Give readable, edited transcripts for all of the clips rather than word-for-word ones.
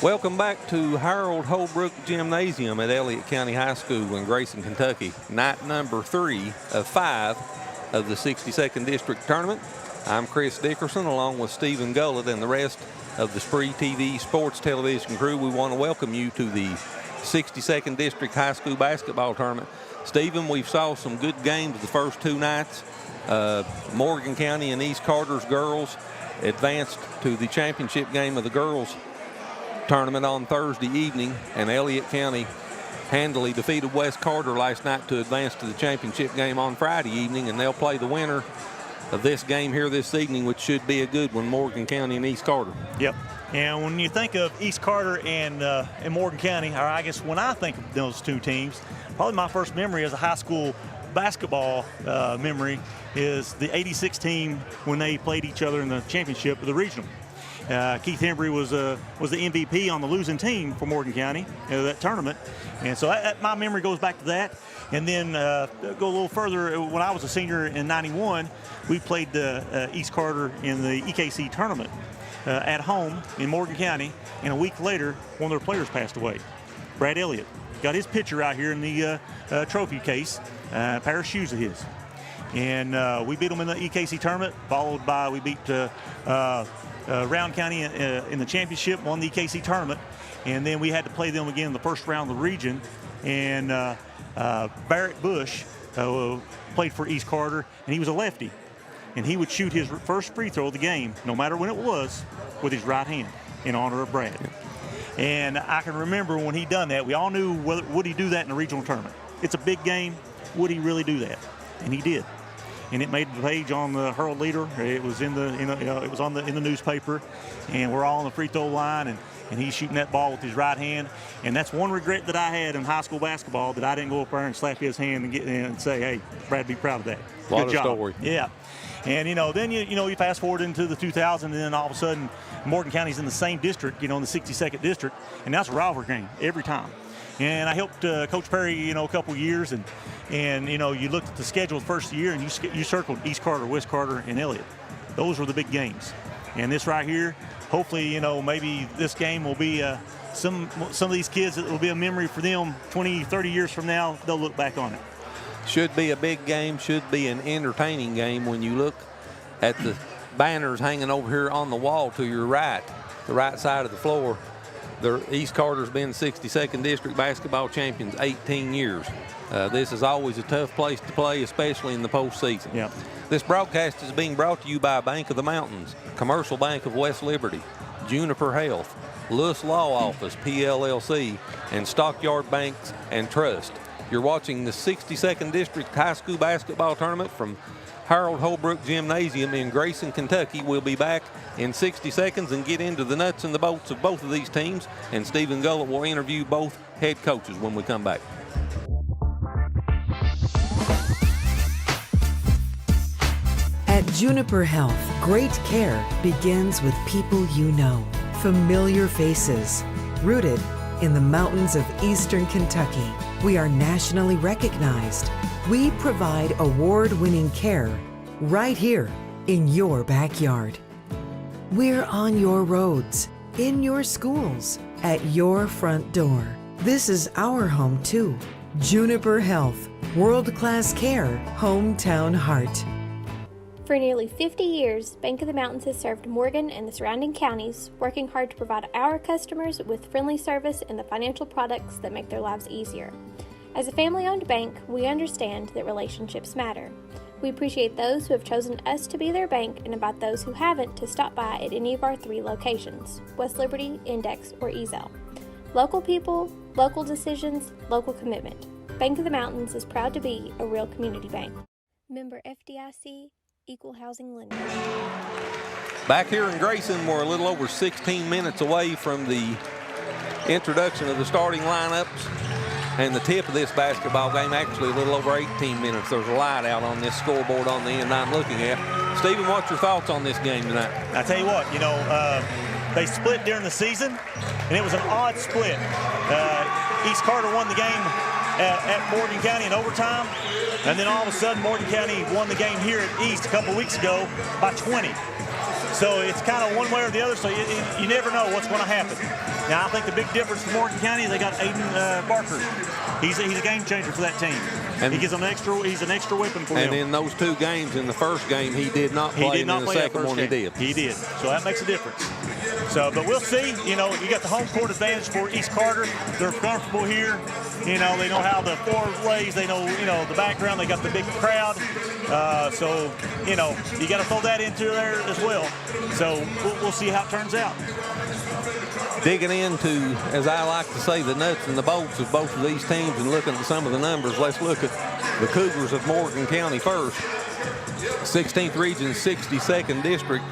Welcome back to Harold Holbrook Gymnasium at Elliott County High School in Grayson, Kentucky. Night number 3 of 5 of the 62nd District Tournament. I'm Chris Dickerson along with Stephen Gullett and the rest of the SpreeTV Sports Television crew. We want to welcome you to the 62nd District High School Basketball Tournament. Stephen, we've saw some good games the first 2 nights. Morgan County and East Carter's girls advanced to the championship game of the girls tournament on Thursday evening, and Elliott County handily defeated West Carter last night to advance to the championship game on Friday evening, and they'll play the winner of this game here this evening, which should be a good one, Morgan County and East Carter. Yep. And when you think of East Carter and Morgan County, or I guess when I think of those 2 teams, probably my first memory as a high school basketball memory is the '86 team when they played each other in the championship of the regional. Keith Hembry was the MVP on the losing team for Morgan County that tournament, and so my memory goes back to that. And then go a little further, when I was a senior in '91, we played East Carter in the EKC tournament at home in Morgan County, and a week later, one of their players passed away. Brad Elliott got his picture out here in the trophy case, a pair of shoes of his, and we beat them in the EKC tournament. Followed by we beat Round County in the championship, won the EKC tournament, and then we had to play them again in the first round of the region. And Barrett Bush played for East Carter, and he was a lefty, and he would shoot his first free throw of the game, no matter when it was, with his right hand in honor of Brad. And I can remember when he done that, we all knew, would he do that in a regional tournament? It's a big game. Would he really do that? And he did. And it made the page on the Herald Leader. It was in the it was in the newspaper, and we're all on the free throw line, and he's shooting that ball with his right hand. And that's one regret that I had in high school basketball, that I didn't go up there and slap his hand and get in and say, "Hey, Brad, be proud of that. Good job." Story. Yeah. And then you fast forward into the 2000s, and then all of a sudden Morgan County's in the same district, in the 62nd district, and that's a rivalry game every time. And I helped Coach Perry, a couple years, and you looked at the schedule the first year, and you circled East Carter, West Carter, and Elliott. Those were the big games. And this right here, hopefully, maybe this game will be some of these kids, it will be a memory for them 20, 30 years from now. They'll look back on it. Should be a big game, should be an entertaining game when you look at the banners hanging over here on the wall to your right, the right side of the floor. The East Carter's been 62nd District basketball champions 18 years. This is always a tough place to play, especially in the postseason. Yep. This broadcast is being brought to you by Bank of the Mountains, Commercial Bank of West Liberty, Juniper Health, Lewis Law Office, PLLC, and Stockyard Banks and Trust. You're watching the 62nd District High School Basketball Tournament from Harold Holbrook Gymnasium in Grayson, Kentucky. We'll be back in 60 seconds and get into the nuts and the bolts of both of these teams, and Stephen Gullett will interview both head coaches when we come back. At Juniper Health, great care begins with people you know, familiar faces, rooted in the mountains of Eastern Kentucky. We are nationally recognized. We provide award-winning care right here in your backyard. We're on your roads, in your schools, at your front door. This is our home too. Juniper Health, world-class care, hometown heart. For nearly 50 years, Bank of the Mountains has served Morgan and the surrounding counties, working hard to provide our customers with friendly service and the financial products that make their lives easier. As a family-owned bank, we understand that relationships matter. We appreciate those who have chosen us to be their bank and invite those who haven't to stop by at any of our 3 locations, West Liberty, Index, or Ezel. Local people, local decisions, local commitment. Bank of the Mountains is proud to be a real community bank. Member FDIC, Equal Housing Lender. Back here in Grayson, we're a little over 16 minutes away from the introduction of the starting lineups and the tip of this basketball game. Actually, a little over 18 minutes. There's a light out on this scoreboard on the end I'm looking at. Stephen, what's your thoughts on this game tonight? I tell you what, they split during the season, and it was an odd split. East Carter won the game at Morgan County in overtime, and then all of a sudden Morgan County won the game here at East a couple weeks ago by 20. So it's kind of one way or the other, so you never know what's going to happen. Now, I think the big difference for Morgan County is they got Aiden Barker. He's a game changer for that team. And he gives them he's an extra weapon for them. And in those 2 games, in the first game, he did not play. In the second one, he did. He did. So that makes a difference. So, but we'll see. You know, you got the home court advantage for East Carter. They're comfortable here. You know, they know how the floor lays. They know, the background. They got the big crowd. So, you got to throw that into there as well. So we'll see how it turns out. Digging into, as I like to say, the nuts and the bolts of both of these teams and looking at some of the numbers, let's look at the Cougars of Morgan County first. 16th Region, 62nd District,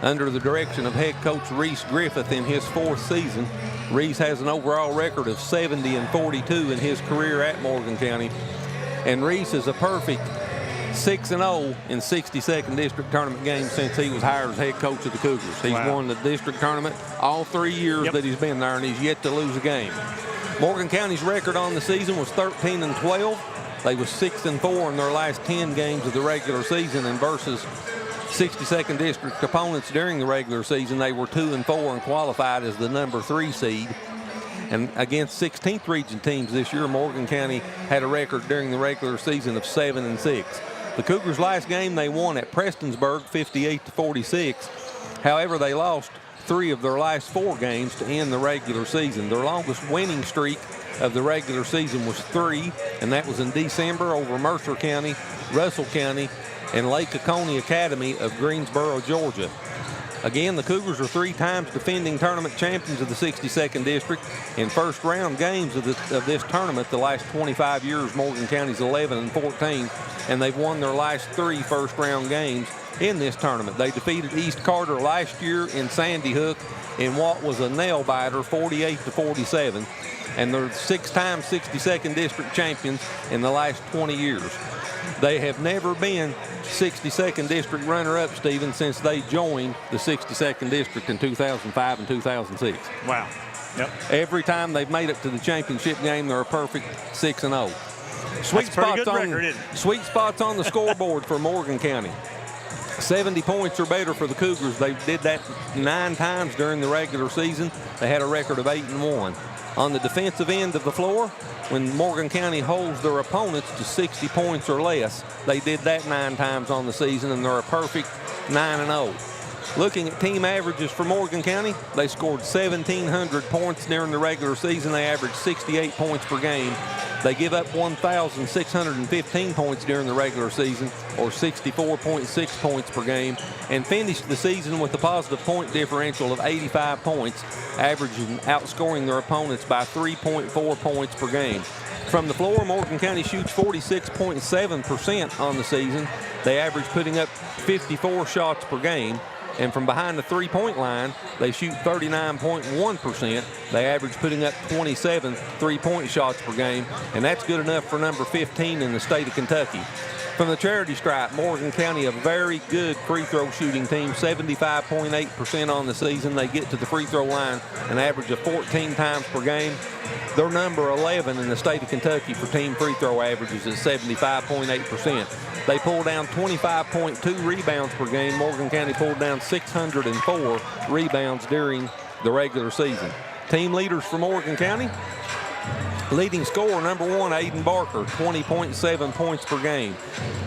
under the direction of head coach Reese Griffith in his 4th season. Reese has an overall record of 70-42 in his career at Morgan County. And Reese is a perfect 6-0 in 62nd District tournament games since he was hired as head coach of the Cougars. He's won the district tournament all 3 years that he's been there, and he's yet to lose a game. Morgan County's record on the season was 13-12. They was 6-4 in their last 10 games of the regular season, and versus 62nd District opponents during the regular season, they were 2-4 and qualified as the number 3 seed. And against 16th Region teams this year, Morgan County had a record during the regular season of 7-6. The Cougars' last game they won at Prestonsburg, 58-46. However, they lost 3 of their last 4 games to end the regular season. Their longest winning streak of the regular season was 3, and that was in December over Mercer County, Russell County, and Lake Oconee Academy of Greensboro, Georgia. Again, the Cougars are 3 times defending tournament champions of the 62nd District. In first-round games of this tournament, the last 25 years, Morgan County's 11-14, and they've won their last 3 first-round games in this tournament. They defeated East Carter last year in Sandy Hook in what was a nail-biter, 48-47, and they're 6-time 62nd District champions in the last 20 years. They have never been 62nd District runner-up, Stephen, since they joined the 62nd District in 2005 and 2006. Wow. Yep. Every time they've made it to the championship game, they're a perfect 6-0. Sweet spots on the scoreboard for Morgan County. 70 points or better for the Cougars. They did that 9 times during the regular season. They had a record of 8-1. On the defensive end of the floor, when Morgan County holds their opponents to 60 points or less, they did that 9 times on the season, and they're a perfect 9-0. Looking at team averages for Morgan County, they scored 1,700 points during the regular season. They averaged 68 points per game. They give up 1,615 points during the regular season, or 64.6 points per game, and finished the season with a positive point differential of 85 points, averaging outscoring their opponents by 3.4 points per game. From the floor, Morgan County shoots 46.7% on the season. They average putting up 54 shots per game. And from behind the three-point line, they shoot 39.1%. They average putting up 27 three-point shots per game, and that's good enough for number 15 in the state of Kentucky. From the charity stripe, Morgan County, a very good free throw shooting team, 75.8% on the season. They get to the free throw line an average of 14 times per game. They're number 11 in the state of Kentucky for team free throw averages at 75.8%. They pull down 25.2 rebounds per game. Morgan County pulled down 604 rebounds during the regular season. Team leaders for Morgan County. Leading scorer, number 1, Aiden Barker, 20.7 points per game.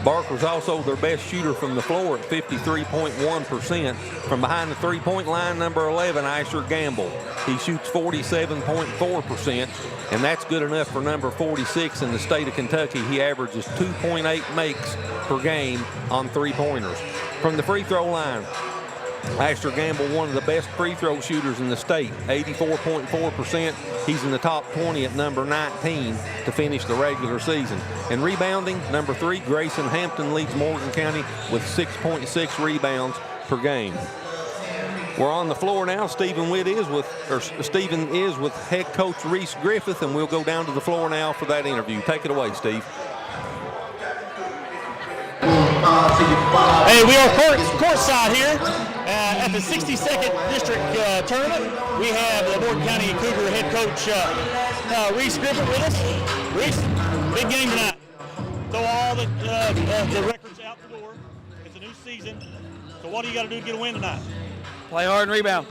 Barker's also their best shooter from the floor at 53.1%. From behind the three-point line, number 11, Asher Gamble. He shoots 47.4%, and that's good enough for number 46 in the state of Kentucky. He averages 2.8 makes per game on three-pointers. From the free throw line, Asher Gamble, one of the best free throw shooters in the state, 84.4%. He's in the top 20 at number 19 to finish the regular season. And rebounding, number 3, Grayson Hampton leads Morgan County with 6.6 rebounds per game. We're on the floor now. Stephen is with head coach Reese Griffith, and we'll go down to the floor now for that interview. Take it away, Steve. Hey, we are courtside here at the 62nd District Tournament. We have the Morgan County Cougar head coach Reese Griffith with us. Reese, big game tonight. Throw all the records out the door. It's a new season. So what do you got to do to get a win tonight? Play hard and rebound.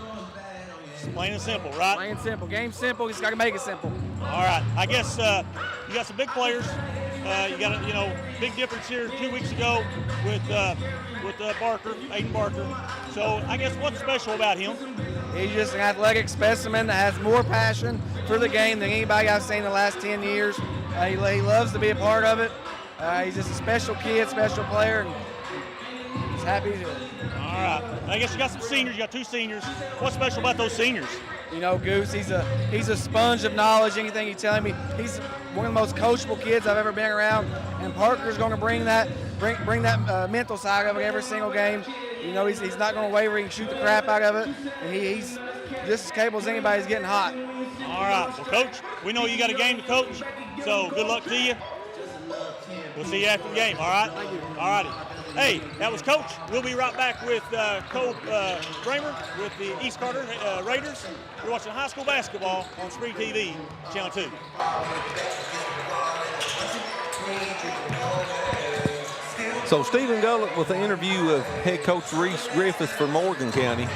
Plain and simple, right? Plain and simple. Game simple. You just got to make it simple. All right. I guess you got some big players. You got a big difference here 2 weeks ago with Barker, Aiden Barker. So I guess what's special about him? He's just an athletic specimen that has more passion for the game than anybody I've seen in the last 10 years. He loves to be a part of it. He's just a special kid, special player, and he's happy to do it. All right. I guess you got some seniors. You got 2 seniors. What's special about those seniors? You know, Goose, he's a sponge of knowledge. Anything he's telling me, he's one of the most coachable kids I've ever been around. And Parker's going to bring that mental side of it every single game. You know, he's not going to waver. He can shoot the crap out of it. And he's just as capable as anybody. He's getting hot. All right. Well, Coach, we know you got a game to coach, so good luck to you. We'll see you after the game, all right? Thank you. All righty. Hey, that was Coach. We'll be right back with Cole Bramer with the East Carter Raiders. You're watching high school basketball on SpreeTV, Channel 2. So Stephen Gullett with the interview of head coach Reese Griffith for Morgan County,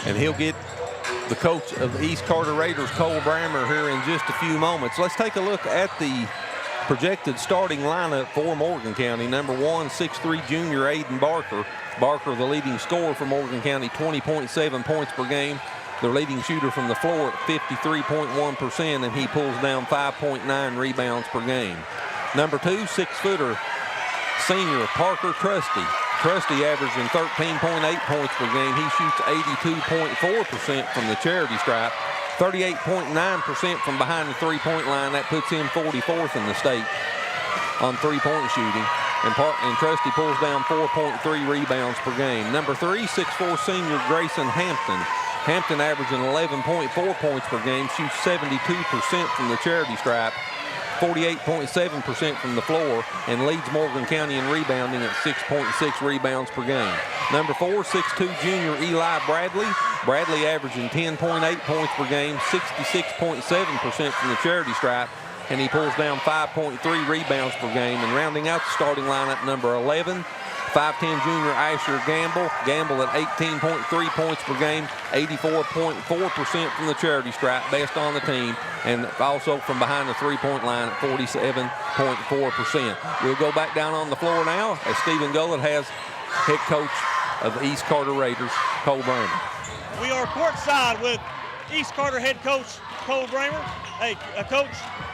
and he'll get the coach of the East Carter Raiders, Cole Bramer, here in just a few moments. Let's take a look at the projected starting lineup for Morgan County. Number 1, 6'3" junior Aiden Barker. Barker, the leading scorer for Morgan County, 20.7 points per game. Their leading shooter from the floor at 53.1%, and he pulls down 5.9 rebounds per game. Number 2, 6-footer senior Parker Trusty. Trusty averaging 13.8 points per game. He shoots 82.4% from the charity stripe. 38.9% from behind the three-point line. That puts him 44th in the state on three-point shooting. And Trusty pulls down 4.3 rebounds per game. Number 3, 6'4" senior Grayson Hampton. Hampton averaging 11.4 points per game, shoots 72% from the charity stripe, 48.7% from the floor, and leads Morgan County in rebounding at 6.6 rebounds per game. Number 4, 6'2" junior Eli Bradley. Bradley averaging 10.8 points per game, 66.7% from the charity stripe, and he pulls down 5.3 rebounds per game. And rounding out the starting lineup, number 11, 5'10" junior Asher Gamble. Gamble at 18.3 points per game, 84.4% from the charity stripe, best on the team, and also from behind the three-point line at 47.4%. We'll go back down on the floor now as Stephen Gullett has head coach of the East Carter Raiders, Cole Bramer. We are courtside with East Carter head coach Cole Bramer. Hey, Coach,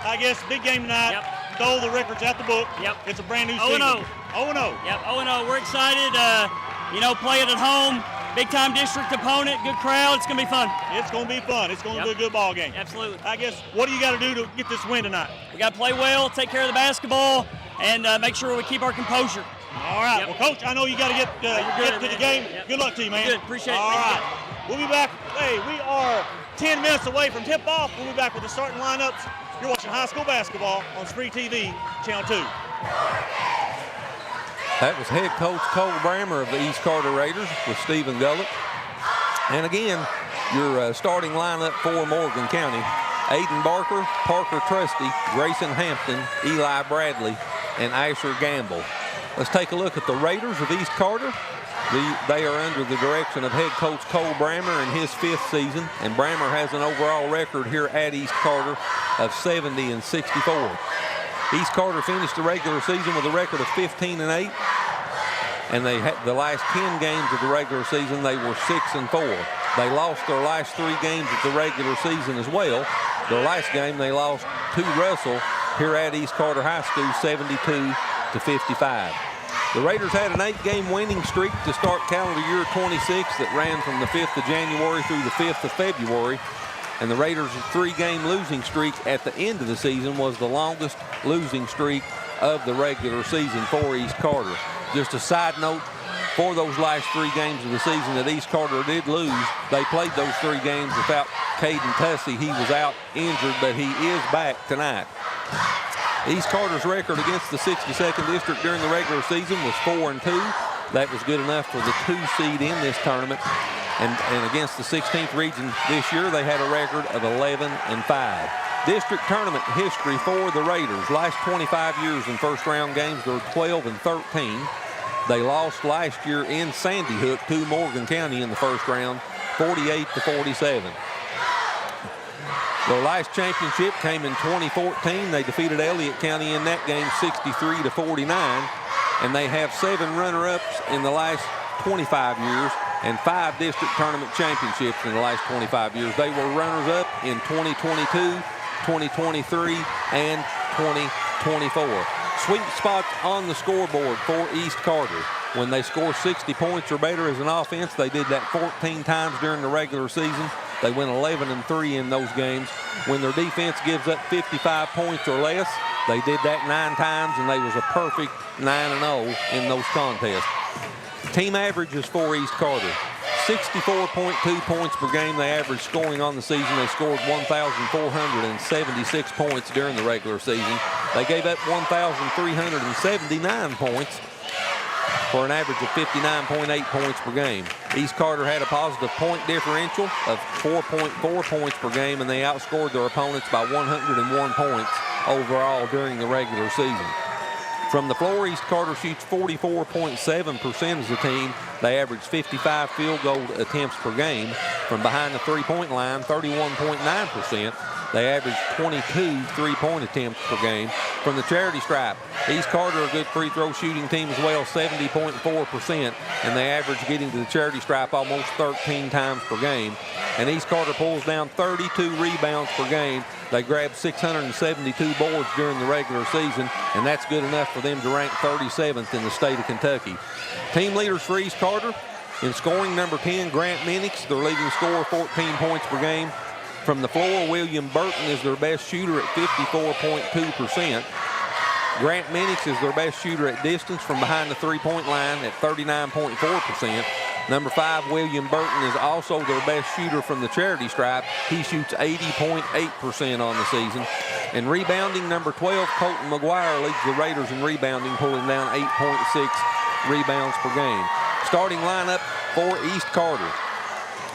I guess big game tonight. Yep. Throw the records out the book. Yep. It's a brand new season. 0-0. 0-0. Yep, 0-0. We're excited. Play it at home. Big-time district opponent. Good crowd. It's going to be fun. It's going to be fun. It's going to be a good ball game. Absolutely. I guess, what do you got to do to get this win tonight? We got to play well, take care of the basketball, and make sure we keep our composure. All right. Yep. Well, Coach, I know you got to get to the game. Yep. Good luck to you, man. Good. Appreciate it. All Thank right. you. We'll be back. Hey, we are 10 minutes away from tip-off. We'll be back with the starting lineups. You're watching high school basketball on SpreeTV, Channel 2. That was head coach Cole Bramer of the East Carter Raiders with Stephen Gullett. And again, your starting lineup for Morgan County: Aiden Barker, Parker Trusty, Grayson Hampton, Eli Bradley, and Asher Gamble. Let's take a look at the Raiders of East Carter. They are under the direction of head coach Cole Bramer in his 5th season, and Bramer has an overall record here at East Carter of 70-64. East Carter finished the regular season with a record of 15-8, and they had the last 10 games of the regular season they were 6-4. They lost their last 3 games of the regular season as well. Their last game they lost to Russell here at East Carter High School, 72-55. The Raiders had an 8-game winning streak to start calendar year 26 that ran from the 5th of January through the 5th of February. And the Raiders' 3-game losing streak at the end of the season was the longest losing streak of the regular season for East Carter. Just a side note, for those last 3 games of the season that East Carter did lose, they played those 3 games without Caden Tussey. He was out injured, but he is back tonight. East Carter's record against the 62nd District during the regular season was 4-2. That was good enough for the 2 seed in this tournament. And against the 16th region this year, they had a record of 11-5. District tournament history for the Raiders. Last 25 years in first-round games, they're 12-13. They lost last year in Sandy Hook to Morgan County in the first round, 48-47. Their last championship came in 2014. They defeated Elliott County in that game 63-49, and they have 7 runner-ups in the last 25 years and 5 district tournament championships in the last 25 years. They were runners-up in 2022, 2023, and 2024. Sweet spots on the scoreboard for East Carter. When they score 60 points or better as an offense, they did that 14 times during the regular season. They went 11-3 in those games. When their defense gives up 55 points or less, they did that 9 times, and they was a perfect 9-0 in those contests. Team averages for East Carter: 64.2 points per game they averaged scoring on the season. They scored 1,476 points during the regular season. They gave up 1,379 points for an average of 59.8 points per game. East Carter had a positive point differential of 4.4 points per game, and they outscored their opponents by 101 points overall during the regular season. From the floor, East Carter shoots 44.7% as a team. They average 55 field goal attempts per game. From behind the three-point line, 31.9%. They average 22 three-point attempts per game. From the charity stripe, East Carter, a good free throw shooting team as well, 70.4%, and they average getting to the charity stripe almost 13 times per game. And East Carter pulls down 32 rebounds per game. They grabbed 672 boards during the regular season, and that's good enough for them to rank 37th in the state of Kentucky. Team leaders for East Carter in scoring: number 10, Grant Minix, their leading scorer, 14 points per game. From the floor, William Burton is their best shooter at 54.2%. Grant Minix is their best shooter at distance from behind the three-point line at 39.4%. Number 5, William Burton, is also their best shooter from the charity stripe. He shoots 80.8% on the season. And rebounding, number 12, Colton McGuire, leads the Raiders in rebounding, pulling down 8.6 rebounds per game. Starting lineup for East Carter: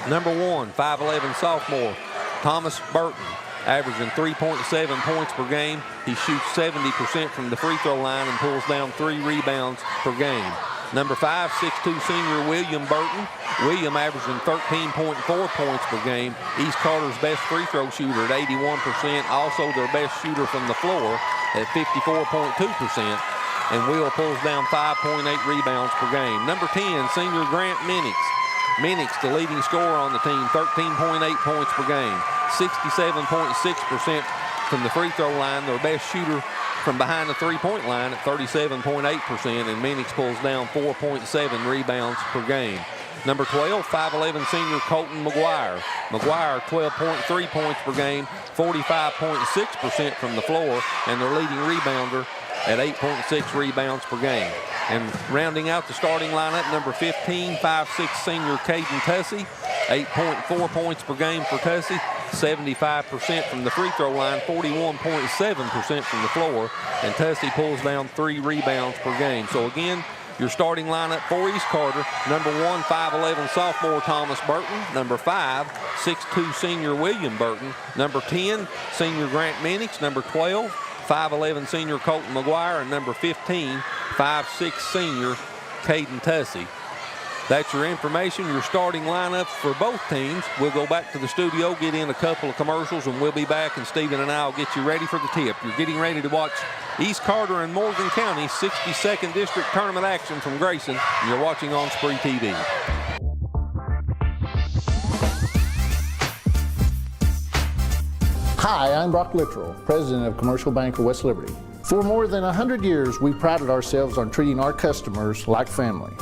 number 1, 5'11" sophomore, Thomas Burton, averaging 3.7 points per game. He shoots 70% from the free throw line and pulls down 3 rebounds per game. Number 5, 6'2" senior William Burton. William averaging 13.4 points per game. East Carter's best free throw shooter at 81%. Also their best shooter from the floor at 54.2%. And Will pulls down 5.8 rebounds per game. Number 10, senior Grant Minix. Minix, the leading scorer on the team, 13.8 points per game. 67.6% from the free throw line. Their best shooter from behind the three-point line at 37.8%, and Minix pulls down 4.7 rebounds per game. Number 12, 5'11" senior Colton McGuire. McGuire, 12.3 points per game, 45.6% from the floor, and their leading rebounder at 8.6 rebounds per game. And rounding out the starting lineup, number 15, 5'6" senior Caden Tussey, 8.4 points per game for Tussey, 75% from the free throw line, 41.7% from the floor, and Tussey pulls down 3 rebounds per game. So again, your starting lineup for East Carter: number 1, 5'11" sophomore Thomas Burton; number 5, 6'2" senior William Burton; number 10, senior Grant Minix; number 12, 5'11" senior Colton McGuire; and number 15, 5'6" senior Caden Tussey. That's your information, your starting lineups for both teams. We'll go back to the studio, get in a couple of commercials, and we'll be back, and Stephen and I will get you ready for the tip. You're getting ready to watch East Carter and Morgan County 62nd District Tournament action from Grayson. You're watching on SpreeTV. Hi, I'm Brock Littrell, President of Commercial Bank of West Liberty. For more than 100 years, we've prided ourselves on treating our customers like family.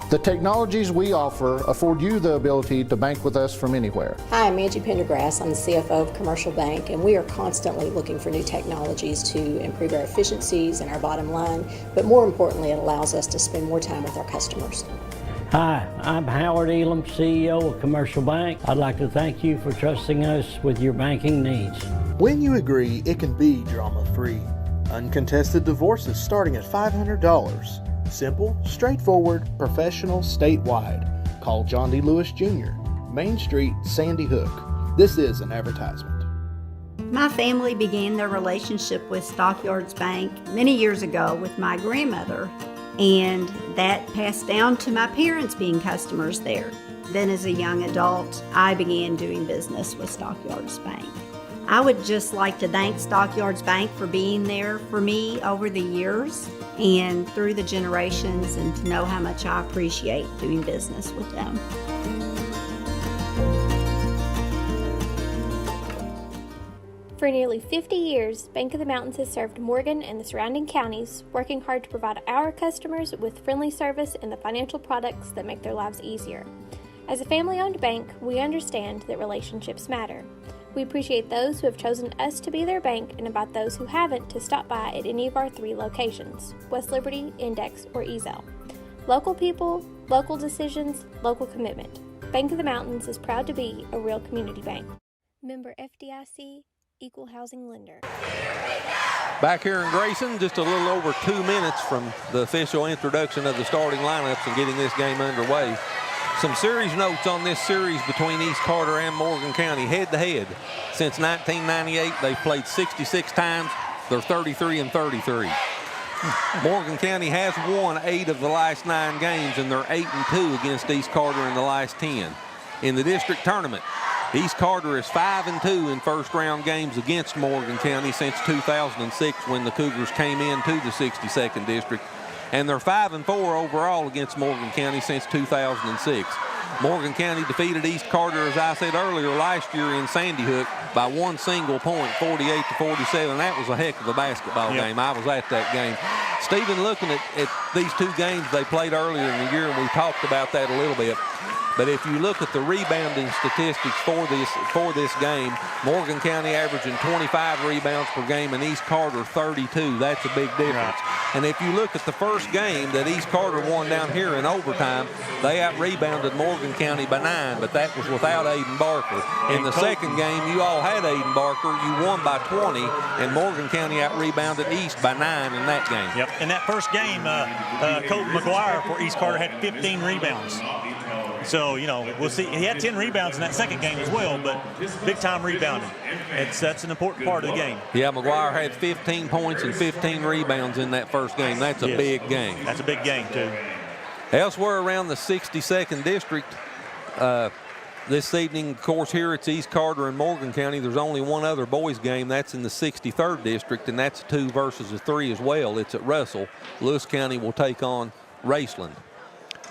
The technologies we offer afford you the ability to bank with us from anywhere. Hi, I'm Angie Pendergrass. I'm the CFO of Commercial Bank, and we are constantly looking for new technologies to improve our efficiencies and our bottom line, but more importantly, it allows us to spend more time with our customers. Hi, I'm Howard Elam, CEO of Commercial Bank. I'd like to thank you for trusting us with your banking needs. When you agree, it can be drama-free. Uncontested divorces starting at $500. Simple, straightforward, professional, statewide. Call John D. Lewis Jr., Main Street, Sandy Hook. This is an advertisement. My family began their relationship with Stockyards Bank many years ago with my grandmother, and that passed down to my parents being customers there. Then as a young adult, I began doing business with Stockyards Bank. I would just like to thank Stockyards Bank for being there for me over the years and through the generations, and to know how much I appreciate doing business with them. For nearly 50 years, Bank of the Mountains has served Morgan and the surrounding counties, working hard to provide our customers with friendly service and the financial products that make their lives easier. As a family-owned bank, we understand that relationships matter. We appreciate those who have chosen us to be their bank and invite those who haven't to stop by at any of our 3 locations, West Liberty, Index, or Ezel. Local people, local decisions, local commitment. Bank of the Mountains is proud to be a real community bank. Member FDIC, Equal Housing Lender. Back here in Grayson, just a little over 2 minutes from the official introduction of the starting lineups and getting this game underway. Some series notes on this series between East Carter and Morgan County. Head-to-head, since 1998, they've played 66 times. They're 33-33. Morgan County has won 8 of the last 9 games, and they're 8-2 against East Carter in the last 10. In the district tournament, East Carter is 5-2 in first-round games against Morgan County since 2006, when the Cougars came into the 62nd district. And they're 5-4 overall against Morgan County since 2006. Morgan County defeated East Carter, as I said earlier, last year in Sandy Hook by 1 single point, 48-47. That was a heck of a basketball game. I was at that game. Stephen, looking at these 2 games they played earlier in the year, and we talked about that a little bit. But if you look at the rebounding statistics for this game, Morgan County averaging 25 rebounds per game and East Carter 32. That's a big difference. And if you look at the first game that East Carter won down here in overtime, they out-rebounded Morgan County by 9, but that was without Aiden Barker. In the second game, you all had Aiden Barker. You won by 20, and Morgan County out-rebounded East by 9 in that game. Yep. In that first game, Colton McGuire for East Carter had 15 rebounds. So, you know, we'll see. He had 10 rebounds in that second game as well, but big-time rebounding. That's an important part of the game. Yeah, McGuire had 15 points and 15 rebounds in that first game. That's a big game. That's a big game, too. Elsewhere around the 62nd district, this evening, of course, here it's East Carter and Morgan County. There's only one other boys game. That's in the 63rd district, and that's a 2 versus a 3 as well. It's at Russell. Lewis County will take on Raceland.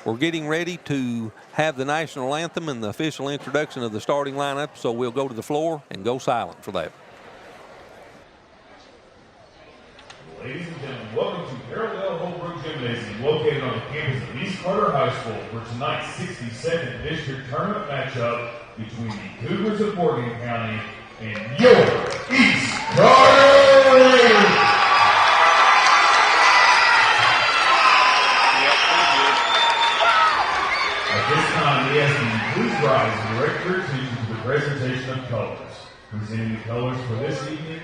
We're getting ready to have the national anthem and the official introduction of the starting lineup, so we'll go to the floor and go silent for that. Ladies and gentlemen, welcome to Parallel Holbrook Gymnasium, located on the campus of East Carter High School, for tonight's 62nd District Tournament matchup between the Cougars of Morgan County and your East Carter Raiders. At this time, we ask that you please rise and direct your attention to the presentation of colors. Presenting the colors for this evening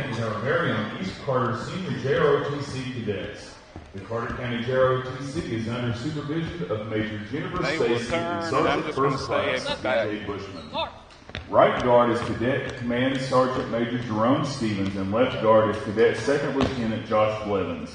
is our very own East Carter Senior JROTC cadets. The Carter County JROTC is under supervision of Major Jennifer Stacy and Sergeant First Class B.J. Bushman. Right guard is Cadet Command Sergeant Major Jerome Stevens, and left guard is Cadet Second Lieutenant Josh Blevins.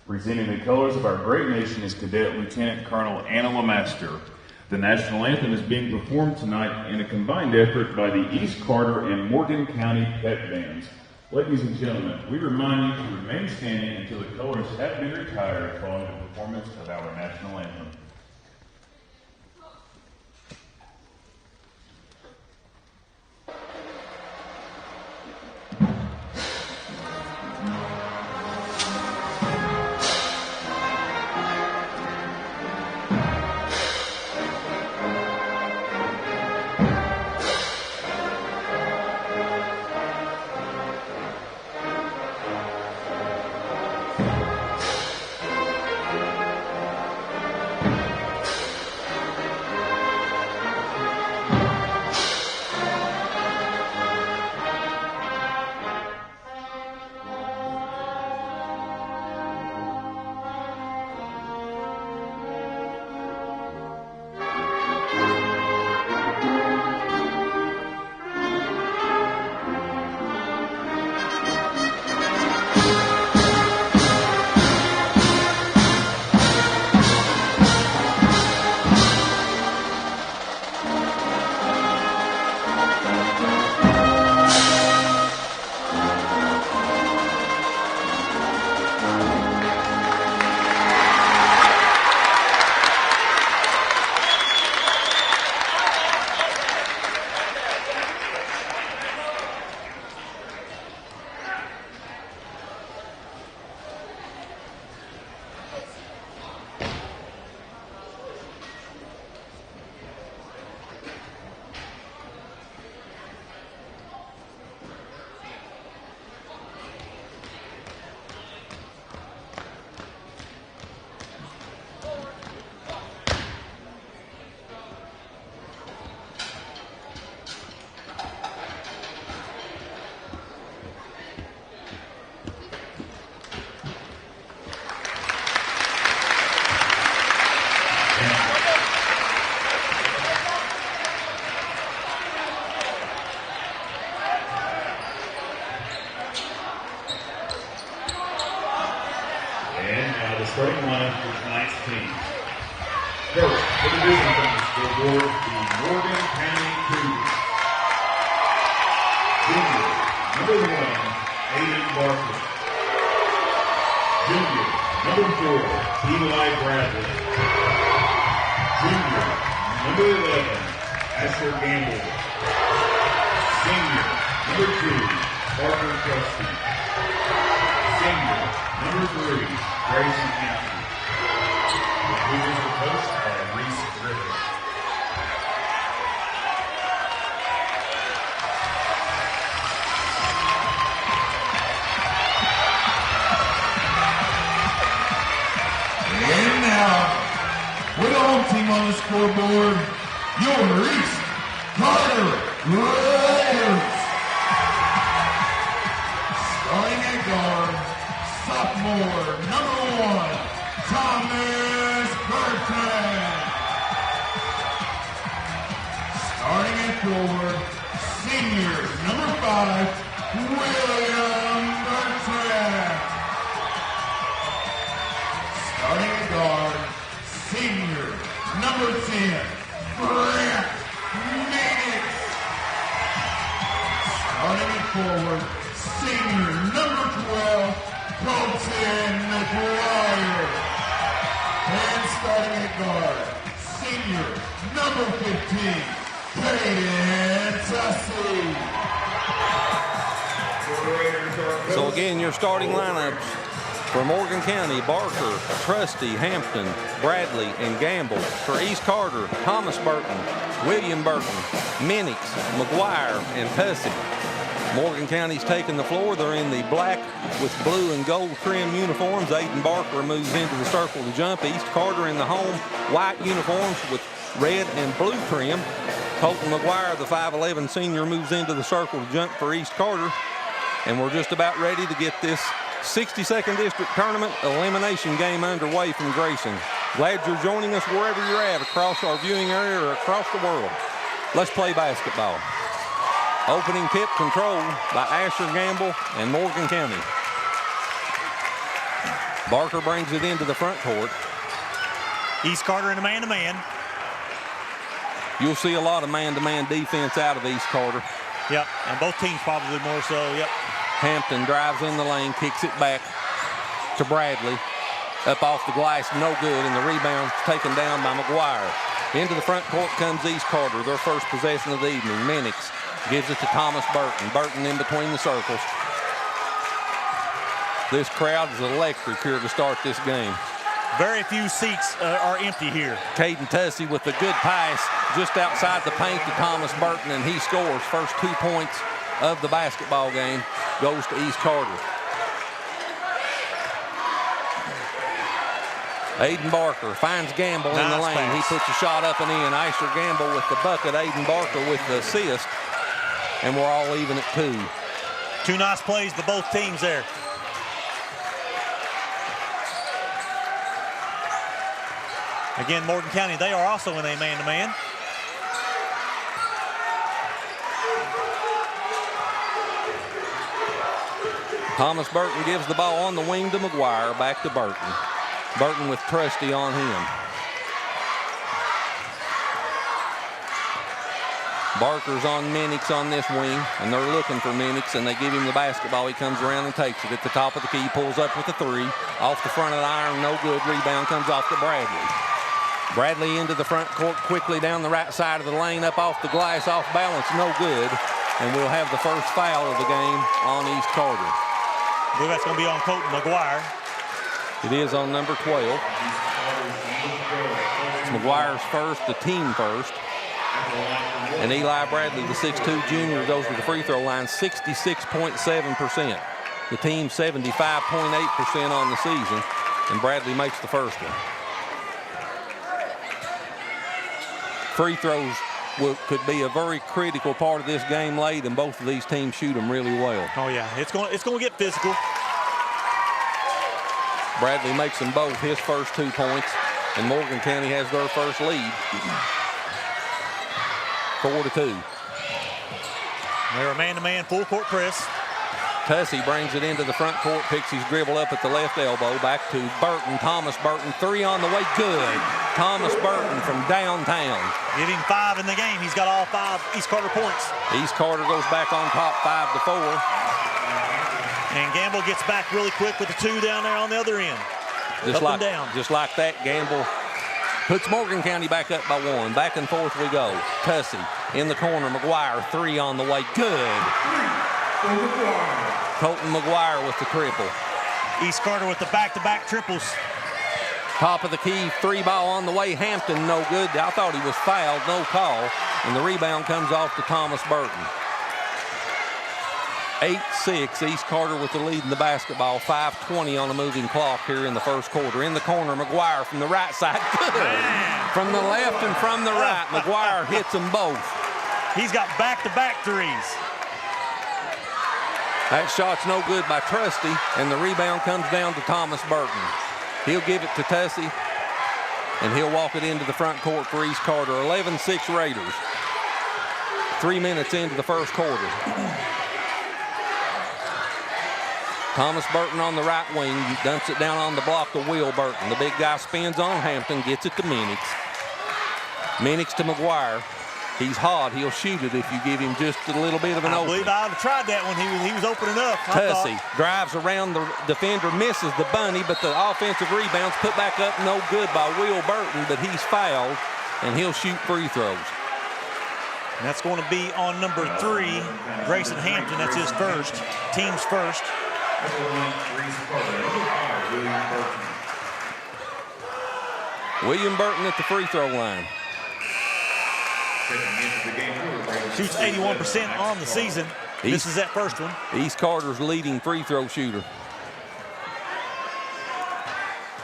Presenting the colors of our great nation is Cadet Lieutenant Colonel Anna LeMaster. The national anthem is being performed tonight in a combined effort by the East Carter and Morgan County pep bands. Ladies and gentlemen, we remind you to remain standing until the colors have been retired following the performance of our national anthem. the starting lineup for tonight's team. First, for the division from the scoreboard, the Morgan County Cougars. Junior, number 1, Aiden Barker. Junior, number 4, Eli Bradley. Junior, number 11, Asher Gamble. Senior, number 2, Parker Trusty. Senior, number 3, Grayson Hampton. The Cougars were coached by Reese Griffith. And now, with the home team on the scoreboard, your East Carter Raiders. Starting at guard, sophomore, number 1, Thomas Burton. Starting at forward, senior, number 5, William Burton. Starting at guard, senior, number 10, Brent Minix. Starting at forward, senior, number 12, Colton McGuire. And starting at guard, senior, number 15, Peyton Tussey. So again, your starting lineups for Morgan County: Barker, Trusty, Hampton, Bradley, and Gamble. For East Carter, Thomas Burton, William Burton, Minix, McGuire, and Tussey. Morgan County's taking the floor. They're in the black with blue and gold trim uniforms. Aiden Barker moves into the circle to jump. East Carter in the home white uniforms with red and blue trim. Colton McGuire, the 5'11 senior, moves into the circle to jump for East Carter. And we're just about ready to get this 62nd District Tournament elimination game underway from Grayson. Glad you're joining us wherever you're at, across our viewing area or across the world. Let's play basketball. Opening tip controlled by Asher Gamble and Morgan County. Barker brings it into the front court. East Carter in a man-to-man. You'll see a lot of man-to-man defense out of East Carter. Yep, and both teams probably more so, yep. Hampton drives in the lane, kicks it back to Bradley. Up off the glass, no good, and the rebound taken down by McGuire. Into the front court comes East Carter, their first possession of the evening. Minix gives it to Thomas Burton. Burton in between the circles. This crowd is electric here to start this game. Very few seats are empty here. Caden Tussey with a good pass just outside the paint to Thomas Burton, and he scores. First 2 points of the basketball game goes to East Carter. Aiden Barker finds Gamble in the lane. Pass. He puts a shot up and in. Asher Gamble with the bucket. Aiden Barker with the assist. And we're all even at 2. 2 nice plays by both teams there. Again, Morgan County, they are also in a man-to-man. Thomas Burton gives the ball on the wing to McGuire. Back to Burton. Burton with Trusty on him. Barker's on Minix on this wing, and they're looking for Minix, and they give him the basketball. He comes around and takes it at the top of the key, pulls up with a 3. Off the front of the iron, no good. Rebound comes off to Bradley. Bradley into the front court quickly down the right side of the lane, up off the glass, off balance, no good. And we'll have the first foul of the game on East Carter. I believe that's going to be on Colton McGuire. It is on number 12. It's McGuire's first, the team first. And Eli Bradley, the 6'2 junior, goes to the free throw line, 66.7%. The team 75.8% on the season, and Bradley makes the first one. Free throws could be a very critical part of this game late, and both of these teams shoot them really well. Oh yeah, it's going to get physical. Bradley makes them both his first 2 points, and Morgan County has their first lead. 4-2. They're a man-to-man full court press. Tussey brings it into the front court, picks his dribble up at the left elbow, back to Burton. Thomas Burton, 3 on the way, good. Thomas Burton from downtown. Give him 5 in the game. He's got all 5 East Carter points. East Carter goes back on top, 5-4. And Gamble gets back really quick with the 2 down there on the other end. Just like that, Gamble puts Morgan County back up by 1. Back and forth we go. Tussey in the corner, McGuire, 3 on the way, good. Colton McGuire with the triple. East Carter with the back-to-back triples. Top of the key, 3 ball on the way. Hampton, no good. I thought he was fouled, no call. And the rebound comes off to Thomas Burton. 8-6, East Carter with the lead in the basketball. 5:20 on the moving clock here in the first quarter. In the corner, McGuire from the right side. Good. From the left and from the right, McGuire hits them both. He's got back-to-back threes. That shot's no good by Trusty, and the rebound comes down to Thomas Burton. He'll give it to Tussey, and he'll walk it into the front court for East Carter. 11-6 Raiders. 3 minutes into the first quarter. Thomas Burton on the right wing, dumps it down on the block to Will Burton. The big guy spins on Hampton, gets it to Minix. Minix to McGuire. He's hot. He'll shoot it if you give him just a little bit of an opening. I believe I would have tried that when he was open enough. Tussey drives around the defender, misses the bunny, but the offensive rebound's put back up, no good by Will Burton, but he's fouled, and he'll shoot free throws. And that's going to be on number 3, Grayson Hampton. That's his first, team's first. William Burton at the free throw line. Shoots 81% on the season. This is that first one. East Carter's leading free throw shooter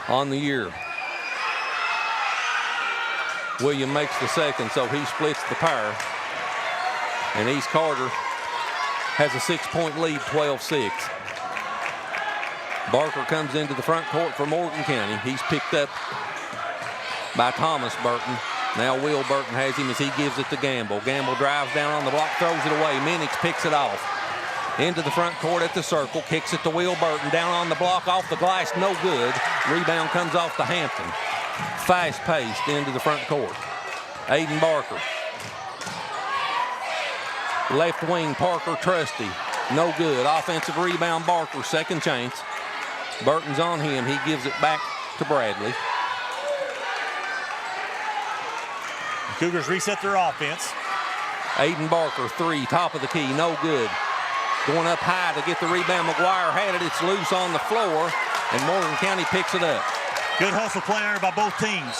on the year. William makes the second, so he splits the pair. And East Carter has a 6-point lead, 12-6. Barker comes into the front court for Morgan County. He's picked up by Thomas Burton. Now Will Burton has him as he gives it to Gamble. Gamble drives down on the block, throws it away. Minix picks it off. Into the front court at the circle, kicks it to Will Burton. Down on the block, off the glass, no good. Rebound comes off to Hampton. Fast-paced into the front court. Aiden Barker. Left wing, Parker Trusty. No good. Offensive rebound, Barker, second chance. Burton's on him. He gives it back to Bradley. Cougars reset their offense. Aiden Barker, 3, top of the key, no good. Going up high to get the rebound. McGuire had it. It's loose on the floor, and Morgan County picks it up. Good hustle play there by both teams.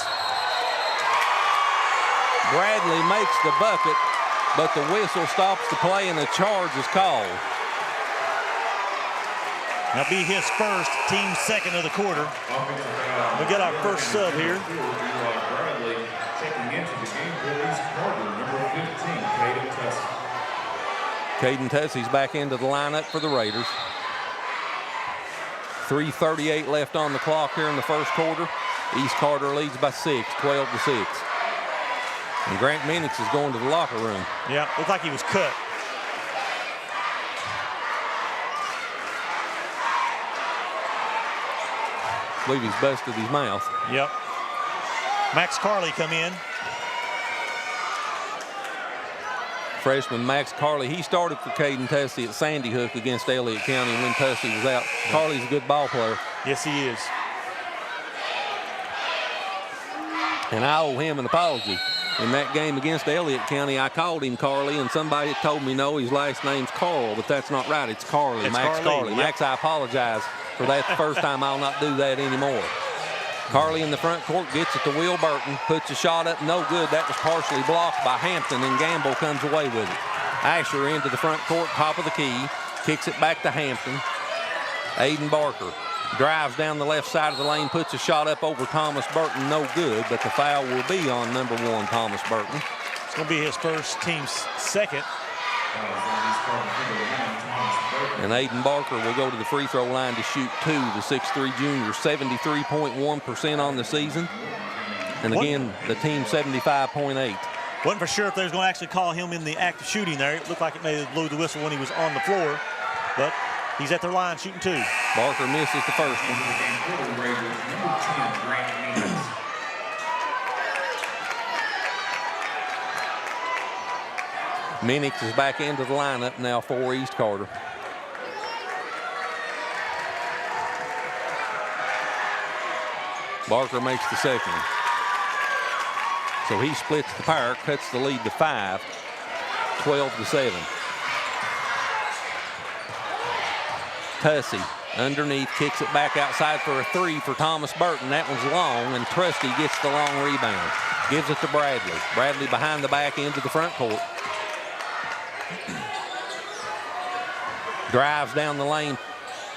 Bradley makes the bucket, but the whistle stops the play, and a charge is called. That'll be his first, team's second of the quarter. We get our first sub here. Caden Tussey's back into the lineup for the Raiders. 3:38 left on the clock here in the first quarter. East Carter leads by 6, 12-6. And Grant Minix is going to the locker room. Yeah, looked like he was cut. I believe he's busted his mouth. Yep. Max Carley come in. Freshman Max Carley, he started for Caden Tussey at Sandy Hook against Elliott County when Tussey was out. Carley's a good ball player. Yes, he is. And I owe him an apology. In that game against Elliott County, I called him Carley, and somebody told me, no, his last name's Carl, but that's not right. It's Carley, Max Carley. Yep. Max, I apologize for that the first time. I'll not do that anymore. Carley in the front court gets it to Will Burton, puts a shot up, no good. That was partially blocked by Hampton, and Gamble comes away with it. Asher into the front court, top of the key, kicks it back to Hampton. Aiden Barker drives down the left side of the lane, puts a shot up over Thomas Burton, no good, but the foul will be on number 1, Thomas Burton. It's going to be his first, team's second. And Aiden Barker will go to the free throw line to shoot 2, the 6'3 junior, 73.1% on the season. And again, the team 75.8. Wasn't for sure if they was going to actually call him in the act of shooting there. It looked like it may have blew the whistle when he was on the floor. But He's at their line shooting 2. Barker misses the first one. Minix is back into the lineup now for East Carter. Barker makes the second. So he splits the pair, cuts the lead to 5, 12-7. Tussey underneath, kicks it back outside for a 3 for Thomas Burton. That one's long, and Trusty gets the long rebound. Gives it to Bradley. Bradley behind the back into the front court. Drives down the lane.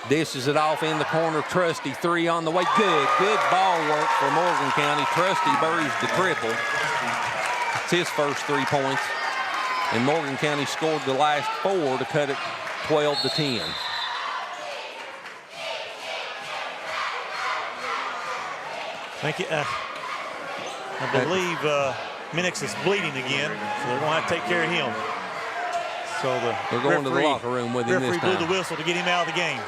Dishes it off in the corner. Trusty, 3 on the way. Good ball work for Morgan County. Trusty buries the triple. It's his first 3 points. And Morgan County scored the last 4 to cut it 12-10. Thank you. I believe Minix is bleeding again, so they're going to have to take care of him. So they're going to the locker room with him this time. Referee blew the whistle to get him out of the game.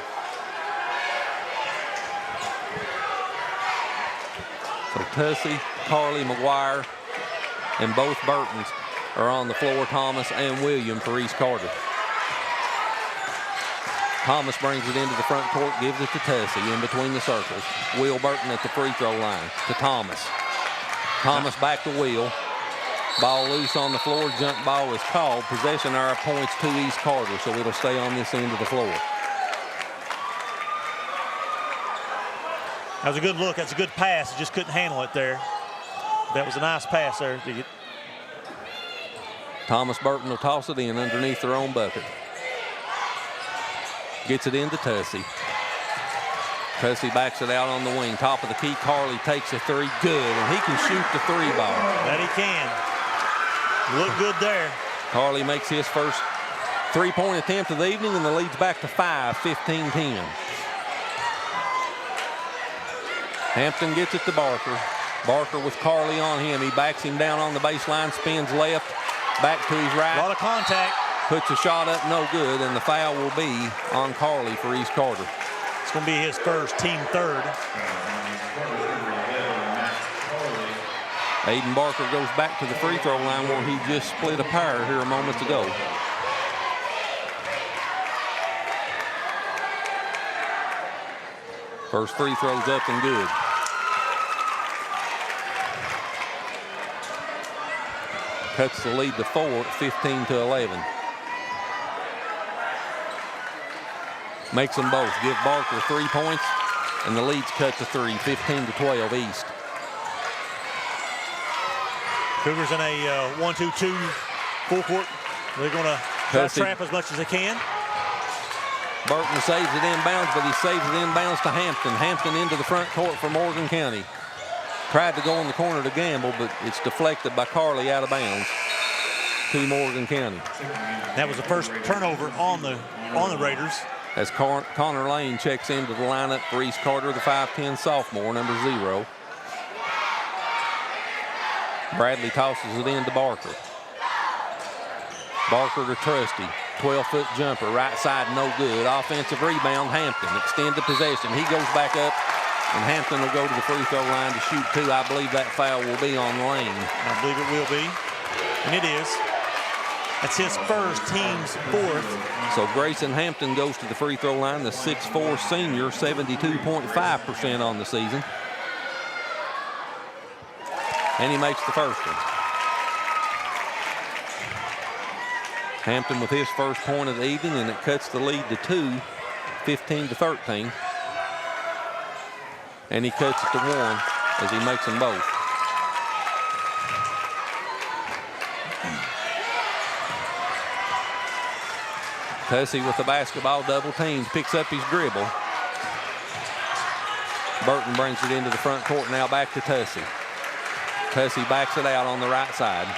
So Tussey, Carly, McGuire, and both Burtons are on the floor. Thomas and William for East Carter. Thomas brings it into the front court, gives it to Tussey in between the circles. Will Burton at the free throw line to Thomas. Thomas back to Will. Ball loose on the floor. Jump ball is called. Possession arrow points to East Carter, so it'll stay on this end of the floor. That was a good look. That's a good pass. He just couldn't handle it there. That was a nice pass there. Thomas Burton will toss it in underneath their own bucket. Gets it into Tussey. Tussey backs it out on the wing. Top of the key, Carly takes a 3. Good, and he can shoot the 3 ball. That he can. Look good there. Carly makes his first 3-point attempt of the evening, and the lead's back to 5, 15-10. Hampton gets it to Barker. Barker with Carly on him. He backs him down on the baseline, spins left, back to his right. A lot of contact. Puts a shot up, no good, and the foul will be on Carly for East Carter. It's going to be his first, team 3rd. Aiden Barker goes back to the free throw line where he just split a pair here a moment ago. First free throw's up and good. Cuts the lead to 4 at 15-11. Makes them both. Give Barker 3 points, and the lead's cut to 3, 15-12 East. Cougars in a 1-2-2 full court. They're going to trap as much as they can. Burton saves it inbounds, but he saves it inbounds to Hampton. Hampton into the front court for Morgan County. Tried to go in the corner to gamble, but it's deflected by Carly out of bounds to Morgan County. That was the first turnover on the Raiders. As Connor Lane checks into the lineup for East Carter, the 5'10 sophomore, number 0. Bradley tosses it in to Barker. Barker to Trusty. 12-foot jumper, right side, no good. Offensive rebound, Hampton. Extended possession. He goes back up, and Hampton will go to the free throw line to shoot 2. I believe that foul will be on Lane. I believe it will be, and it is. That's his first, team's 4th. So Grayson Hampton goes to the free throw line, the 6'4 senior, 72.5% on the season. And he makes the first one. Hampton with his first point of the evening, and it cuts the lead to 2, 15-13. And he cuts it to 1 as he makes them both. Tussey with the basketball, double teams, picks up his dribble. Burton brings it into the front court, now back to Tussey. Tussey backs it out on the right side.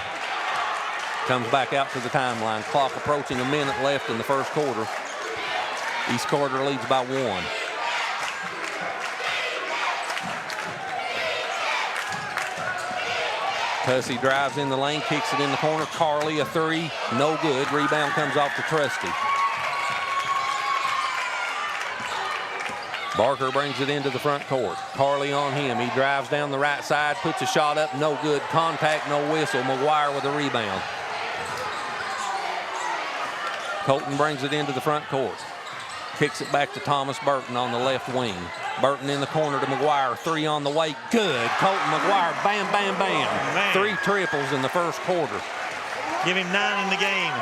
Comes back out to the timeline. Clock approaching a minute left in the first quarter. East Carter leads by 1. Tussey drives in the lane, kicks it in the corner. Carly, a 3, no good. Rebound comes off to Trusty. Barker brings it into the front court. Carley on him. He drives down the right side, puts a shot up, no good. Contact, no whistle. McGuire with a rebound. Colton brings it into the front court. Kicks it back to Thomas Burton on the left wing. Burton in the corner to McGuire. 3 on the way. Good. Colton McGuire. Bam, bam, bam. Man. 3 triples in the first quarter. Give him 9 in the game.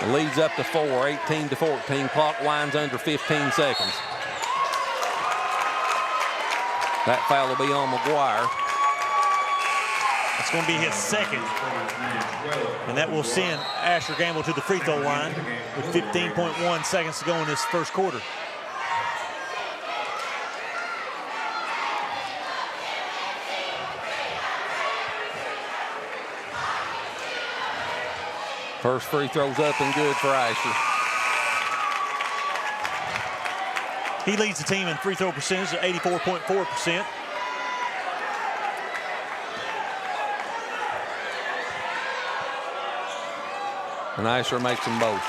The lead's up to 4, 18-14. Clock winds under 15 seconds. That foul will be on McGuire. It's going to be his second. And that will send Asher Gamble to the free throw line with 15.1 seconds to go in this first quarter. First free throw's up and good for Asher. He leads the team in free throw percentage at 84.4%. And Asher makes them both.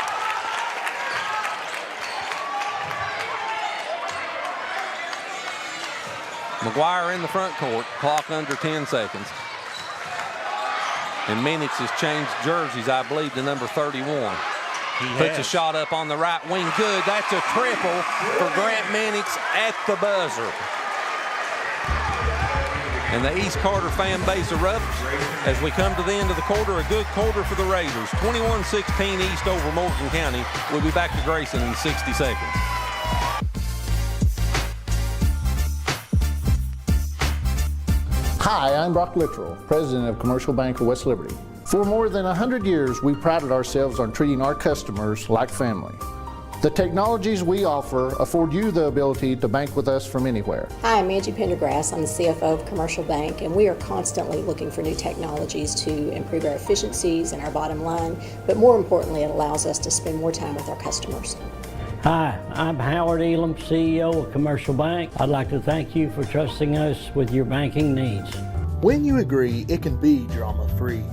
McGuire in the front court, clock under 10 seconds. And Minix has changed jerseys, I believe, to number 31. Puts a shot up on the right wing. Good. That's a triple for Grant Minix at the buzzer. And the East Carter fan base erupts as we come to the end of the quarter. A good quarter for the Raiders. 21-16 East over Morgan County. We'll be back to Grayson in 60 seconds. Hi, I'm Brock Littrell, President of Commercial Bank of West Liberty. For more than 100 years, we prided ourselves on treating our customers like family. The technologies we offer afford you the ability to bank with us from anywhere. Hi, I'm Angie Pendergrass. I'm the CFO of Commercial Bank, and we are constantly looking for new technologies to improve our efficiencies and our bottom line, but more importantly, it allows us to spend more time with our customers. Hi, I'm Howard Elam, CEO of Commercial Bank. I'd like to thank you for trusting us with your banking needs. When you agree, it can be drama-free.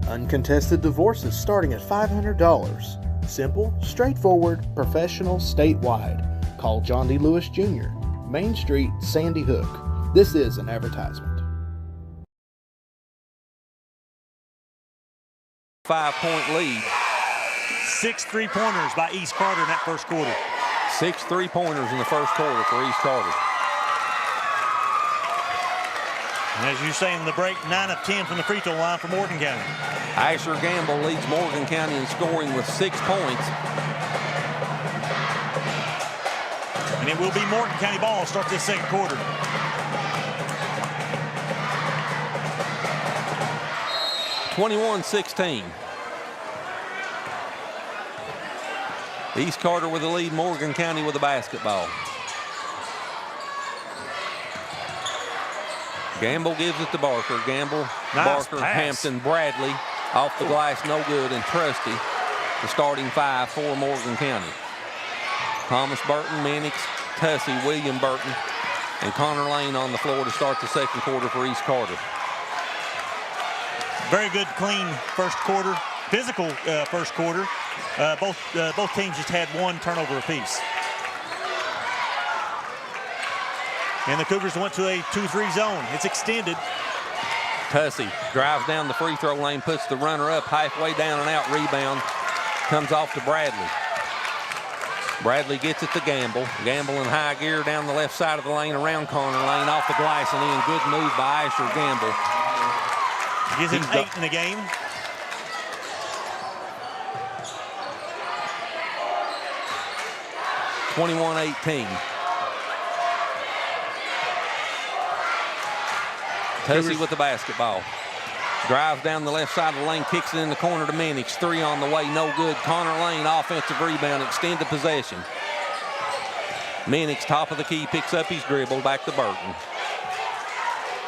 Uncontested divorces starting at $500. Simple, straightforward, professional, statewide. Call John D. Lewis Jr., Main Street, Sandy Hook. This is an advertisement. 5-point lead. 6 3-pointers by East Carter in that first quarter. 6 3-pointers in the first quarter for East Carter. And as you say in the break, 9 of 10 from the free throw line for Morgan County. Asher Gamble leads Morgan County in scoring with 6 points. And it will be Morgan County ball to start this second quarter. (21-16). East Carter with the lead, Morgan County with the basketball. Gamble gives it to Barker. Gamble, Nice Barker, pass. Hampton, Bradley. Off the glass, no good, and Trusty, the starting 5 for Morgan County. Thomas Burton, Minix, Tussey, William Burton, and Connor Lane on the floor to start the second quarter for East Carter. Very good, clean first quarter. Physical first quarter. Both teams just had 1 turnover apiece. And the Cougars went to a 2-3 zone. It's extended. Tussey drives down the free throw lane, puts the runner up halfway down and out. Rebound comes off to Bradley. Bradley gets it to Gamble. Gamble in high gear down the left side of the lane around Connor Lane, off the glass and in. Good move by Asher Gamble. Gives him 8 in the game. (21-18). Tussey with the basketball. Drives down the left side of the lane, kicks it in the corner to Minix. 3 on the way, no good. Connor Lane, offensive rebound, extended possession. Minix, top of the key, picks up his dribble, back to Burton.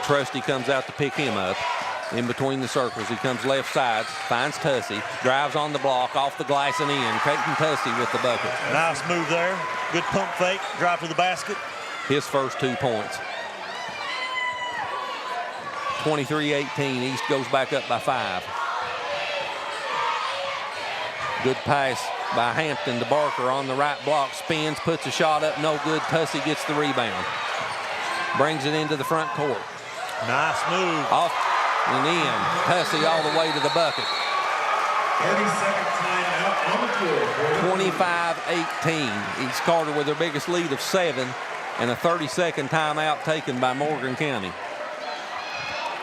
Trusty comes out to pick him up. In between the circles, he comes left side, finds Tussey, drives on the block, off the glass and in. Caden Tussey with the bucket. Nice move there. Good pump fake, drive to the basket. His first 2 points. 23-18, East goes back up by 5. Good pass by Hampton to Barker on the right block, spins, puts a shot up, no good. Tussey gets the rebound. Brings it into the front court. Nice move. Off and in. Hussey all the way to the bucket. 30-second timeout on the floor. 25-18. East Carter with their biggest lead of 7, and a 30-second timeout taken by Morgan County.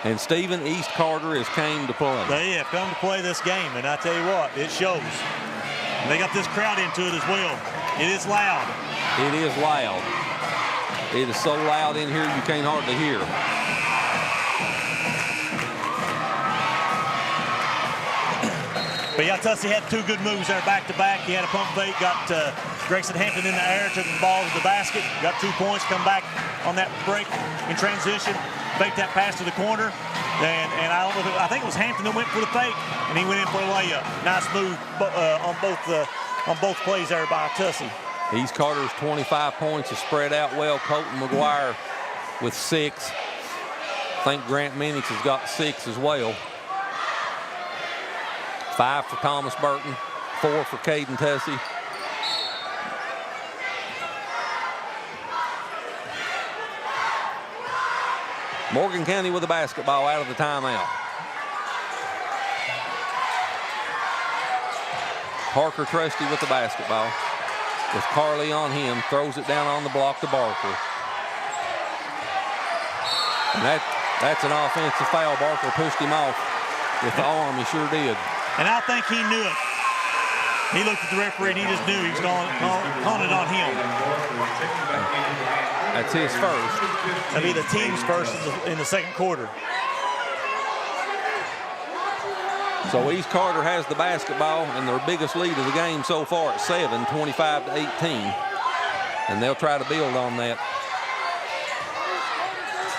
And Stephen, East Carter has came to play. They have come to play this game, and I tell you what, it shows. And they got this crowd into it as well. It is loud. It is loud. It is so loud in here you can't hardly hear. But yeah, Tussey had 2 good moves there back-to-back. He had a pump fake, got Grayson Hampton in the air, took the ball to the basket, got 2 points, come back on that break in transition, faked that pass to the corner, and I don't know if I think it was Hampton that went for the fake, and he went in for a layup. Nice move on both plays there by Tussey. East Carter's 25 points is spread out well. Colton McGuire with 6. I think Grant Minix has got 6 as well. 5 for Thomas Burton, 4 for Caden Tussey. Morgan County with the basketball out of the timeout. Parker Trusty with the basketball. With Carly on him, throws it down on the block to Barker. And that's an offensive foul. Barker pushed him off with the arm, he sure did. And I think he knew it. He looked at the referee and he just knew he was calling it on him. That's his first. That'll be the team's first in the second quarter. So East Carter has the basketball and their biggest lead of the game so far at 7, 25-18. And they'll try to build on that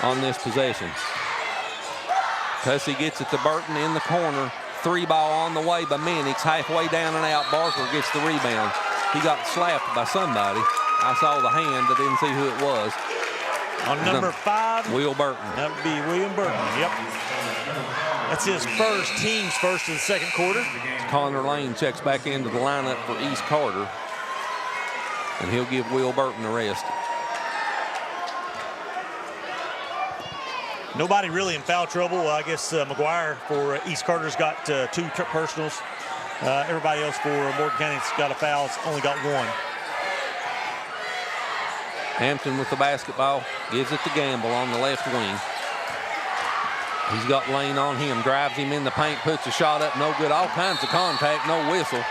on this possession. Tussey gets it to Burton in the corner. 3 ball on the way by Minix, halfway down and out. Barker gets the rebound. He got slapped by somebody. I saw the hand, but didn't see who it was. On number 5, Will Burton. That would be William Burton, yep. That's his first, team's first in the second quarter. Connor Lane checks back into the lineup for East Carter. And he'll give Will Burton a rest. Nobody really in foul trouble. I guess McGuire for East Carter's got 2 personals. Everybody else for Morgan County's got a foul. It's only got 1. Hampton with the basketball, gives it to Gamble on the left wing. He's got Lane on him, drives him in the paint, puts a shot up, no good. All kinds of contact, no whistle.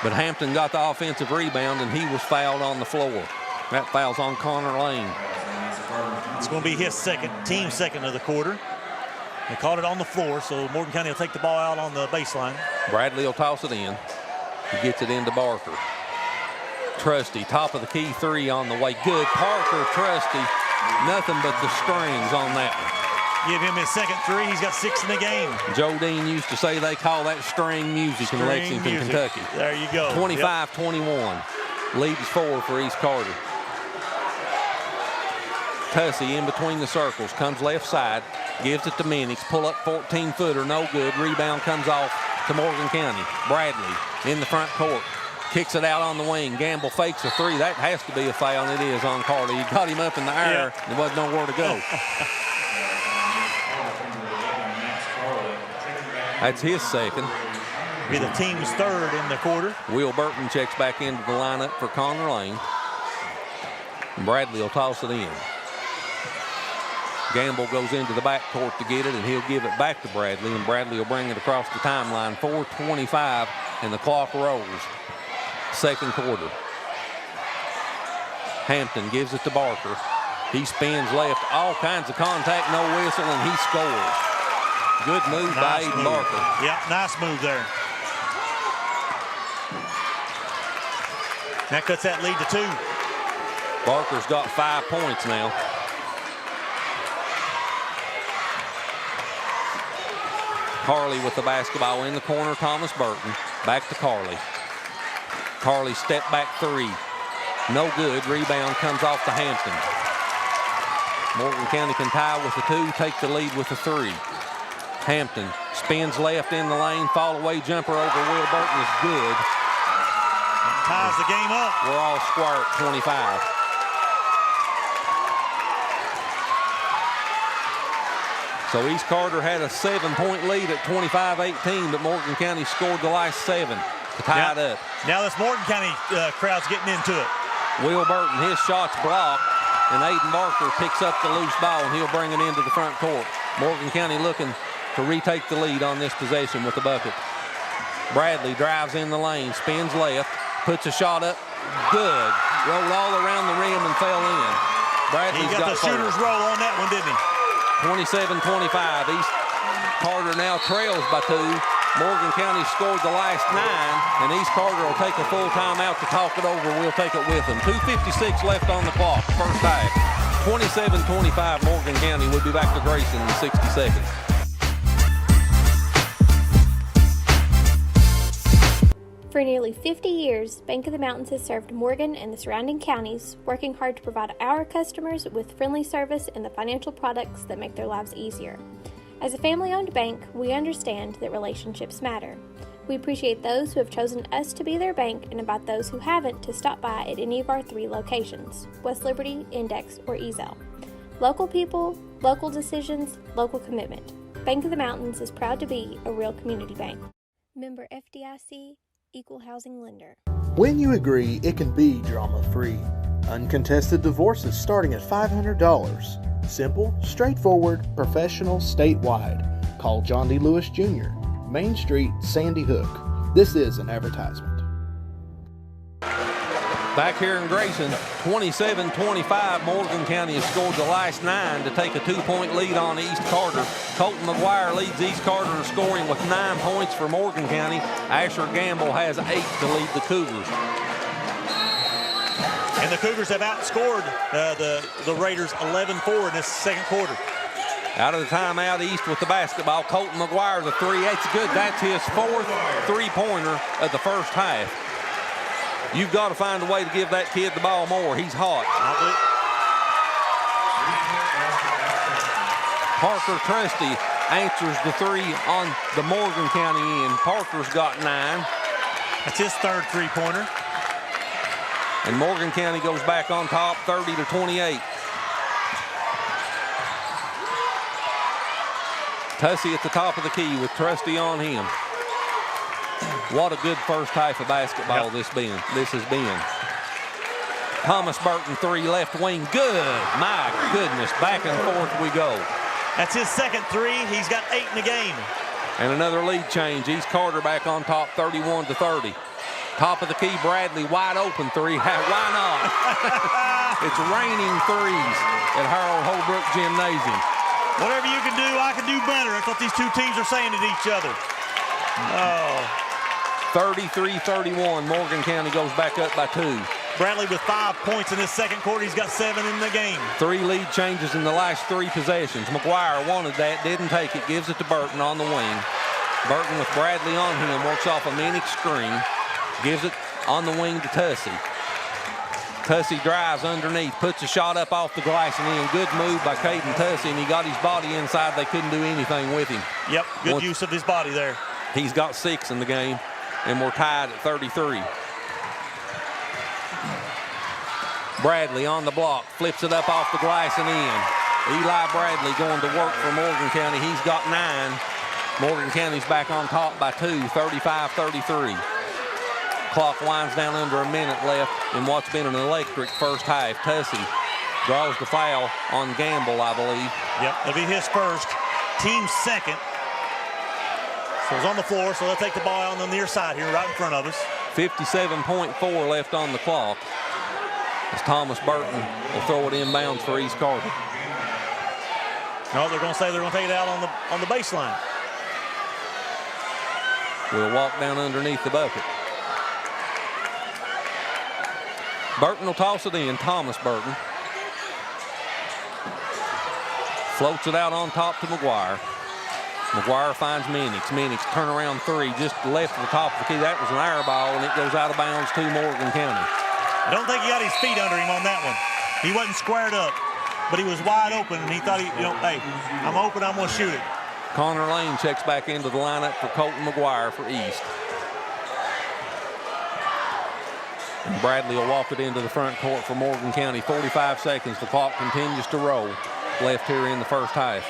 But Hampton got the offensive rebound, and he was fouled on the floor. That foul's on Connor Lane. It's going to be his team second of the quarter. They caught it on the floor, so Morgan County will take the ball out on the baseline. Bradley will toss it in. He gets it into Barker. Trusty, top of the key 3 on the way. Good. Parker Trusty, nothing but the strings on that one. Give him his second 3. He's got 6 in the game. Joe Dean used to say they call that string music in Lexington, Kentucky. There you go. 25-21. Leads 4 for East Carter. Tussey in between the circles, comes left side, gives it to Minix, pull up 14-footer, no good. Rebound comes off to Morgan County. Bradley in the front court, kicks it out on the wing. Gamble fakes a 3. That has to be a foul, and it is on Carter. He got him up in the air, and there wasn't nowhere to go. That's his second. Be the team's third in the quarter. Will Burton checks back into the lineup for Connor Lane. Bradley will toss it in. Gamble goes into the backcourt to get it, and he'll give it back to Bradley, and Bradley will bring it across the timeline. 4:25, and the clock rolls. Second quarter. Hampton gives it to Barker. He spins left, all kinds of contact, no whistle, and he scores. Good move by Aiden Barker. Yeah, nice move there. That cuts that lead to 2. Barker's got 5 points now. Carly with the basketball in the corner. Thomas Burton. Back to Carly. Carly step back 3. No good. Rebound comes off to Hampton. Morgan County can tie with the 2, take the lead with the 3. Hampton spins left in the lane. Fall away jumper over Will Burton is good. Ties the game up. We're all square at 25. So East Carter had a 7-point lead at 25-18, but Morgan County scored the last 7 to tie it up. Now this Morgan County crowd's getting into it. Will Burton, his shot's blocked, and Aiden Barker picks up the loose ball, and he'll bring it into the front court. Morgan County looking to retake the lead on this possession with the bucket. Bradley drives in the lane, spins left, puts a shot up, good. Rolled all around the rim and fell in. Bradley's He got the shooter's roll on that one, didn't he? 27-25. East Carter now trails by 2. Morgan County scored the last 9, and East Carter will take a full timeout to talk it over. We'll take it with them. 2:56 left on the clock, first half. 27-25 Morgan County. We'll be back to Grayson in 60 seconds. For nearly 50 years, Bank of the Mountains has served Morgan and the surrounding counties, working hard to provide our customers with friendly service and the financial products that make their lives easier. As a family-owned bank, we understand that relationships matter. We appreciate those who have chosen us to be their bank and invite those who haven't to stop by at any of our 3 locations, West Liberty, Index, or Ezel. Local people, local decisions, local commitment. Bank of the Mountains is proud to be a real community bank. Member FDIC, Equal Housing Lender. When you agree, it can be drama-free. Uncontested divorces starting at $500. Simple, straightforward, professional, statewide. Call John D. Lewis Jr., Main Street, Sandy Hook. This is an advertisement. Back here in Grayson, 27-25, Morgan County has scored the last 9 to take a 2-point lead on East Carter. Colton McGuire leads East Carter in scoring with 9 points for Morgan County. Asher Gamble has 8 to lead the Cougars. And the Cougars have outscored the Raiders 11-4 in this second quarter. Out of the timeout, East with the basketball. Colton McGuire, the 3. That's good. That's his 4th 3-pointer of the first half. You've got to find a way to give that kid the ball more. He's hot. Parker Trusty answers the 3 on the Morgan County end. Parker's got 9. That's his 3rd 3-pointer. And Morgan County goes back on top, 30-28. Tussey at the top of the key with Trusty on him. What a good first half of basketball this has been. Thomas Burton, 3, left wing, good. My goodness, back and forth we go. That's his second 3. He's got 8 in the game. And another lead change. East Carter back on top, 31-30. Top of the key, Bradley, wide open 3. Why not? It's raining 3s at Harold Holbrook Gymnasium. Whatever you can do, I can do better. That's what these 2 teams are saying to each other. Oh. 33-31, Morgan County goes back up by 2. Bradley with 5 points in this second quarter. He's got 7 in the game. 3 lead changes in the last 3 possessions. McGuire wanted that, didn't take it, gives it to Burton on the wing. Burton with Bradley on him, works off a Minnick screen, gives it on the wing to Tussey. Tussey drives underneath, puts a shot up off the glass and in. Good move by Caden Tussey, and he got his body inside. They couldn't do anything with him. Yep, good use of his body there. He's got 6 in the game, and we're tied at 33. Bradley on the block, flips it up off the glass and in. Eli Bradley going to work for Morgan County. He's got 9. Morgan County's back on top by 2, 35-33. Clock winds down under a minute left in what's been an electric first half. Tussey draws the foul on Gamble, I believe. Yep, it'll be his first, team second. So it's on the floor, so they'll take the ball out on the near side here, right in front of us. 57.4 left on the clock as Thomas Burton will throw it inbounds for East Carter. No, they're going to say they're going to take it out on the baseline. We'll walk down underneath the bucket. Burton will toss it in, Thomas Burton. Floats it out on top to McGuire. McGuire finds Minnick. Minnick's turnaround 3 just left of the top of the key. That was an air ball, and it goes out of bounds to Morgan County. I don't think he got his feet under him on that one. He wasn't squared up, but he was wide open, and he thought, hey, I'm open, I'm going to shoot it. Connor Lane checks back into the lineup for Colton McGuire for East. And Bradley will walk it into the front court for Morgan County. 45 seconds. The clock continues to roll left here in the first half.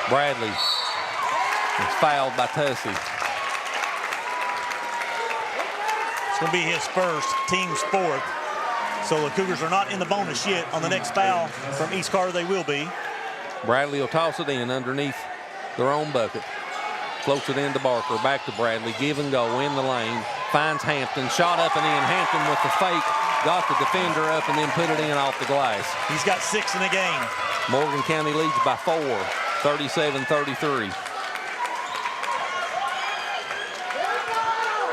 Bradley is fouled by Tussey. It's going to be his first, team's fourth. So the Cougars are not in the bonus yet. On the next foul from East Carter, they will be. Bradley will toss it in underneath their own bucket. Floats it into Barker, back to Bradley, give and go in the lane. Finds Hampton, shot up and in. Hampton with the fake, got the defender up and then put it in off the glass. He's got 6 in the game. Morgan County leads by 4, 37-33.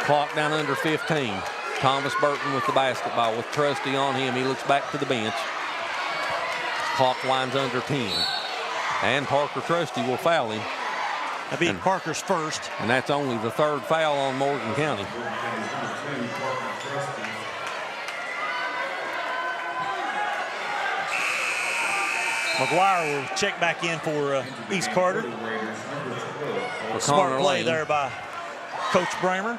Clock down under 15. Thomas Burton with the basketball with Trusty on him. He looks back to the bench. Clock lines under 10. And Parker Trusty will foul him. That'd be Parker's first. And that's only the 3rd foul on Morgan County. McGuire will check back in for East Carter. Smart play there by Coach Bramer.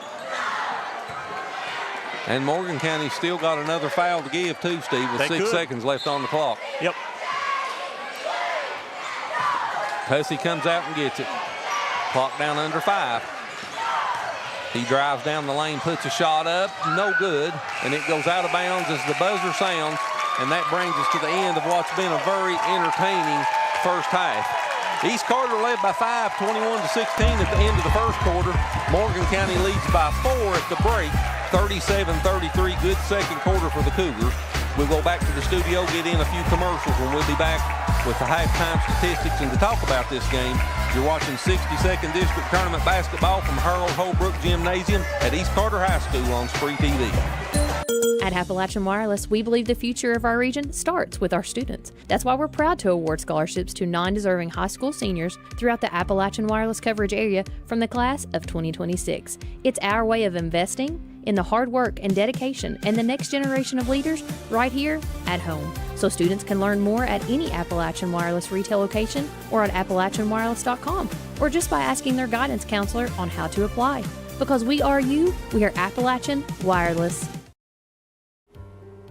And Morgan County still got another foul to give too, Steve, with 6 seconds left on the clock. Yep. Tussey comes out and gets it. Clock down under 5. He drives down the lane, puts a shot up, no good, and it goes out of bounds as the buzzer sounds, and that brings us to the end of what's been a very entertaining first half. East Carter led by 5, 21-16 at the end of the first quarter. Morgan County leads by 4 at the break, 37-33. Good second quarter for the Cougars. We'll go back to the studio, get in a few commercials, and we'll be back with the halftime statistics and to talk about this game. You're watching 62nd District Tournament basketball from Harold Holbrook Gymnasium at East Carter High School on SpreeTV. At Appalachian Wireless, we believe the future of our region starts with our students. That's why we're proud to award scholarships to non-deserving high school seniors throughout the Appalachian Wireless coverage area from the class of 2026. It's our way of investing in the hard work and dedication and the next generation of leaders right here at home. So students can learn more at any Appalachian Wireless retail location or at AppalachianWireless.com, or just by asking their guidance counselor on how to apply. Because we are you, we are Appalachian Wireless.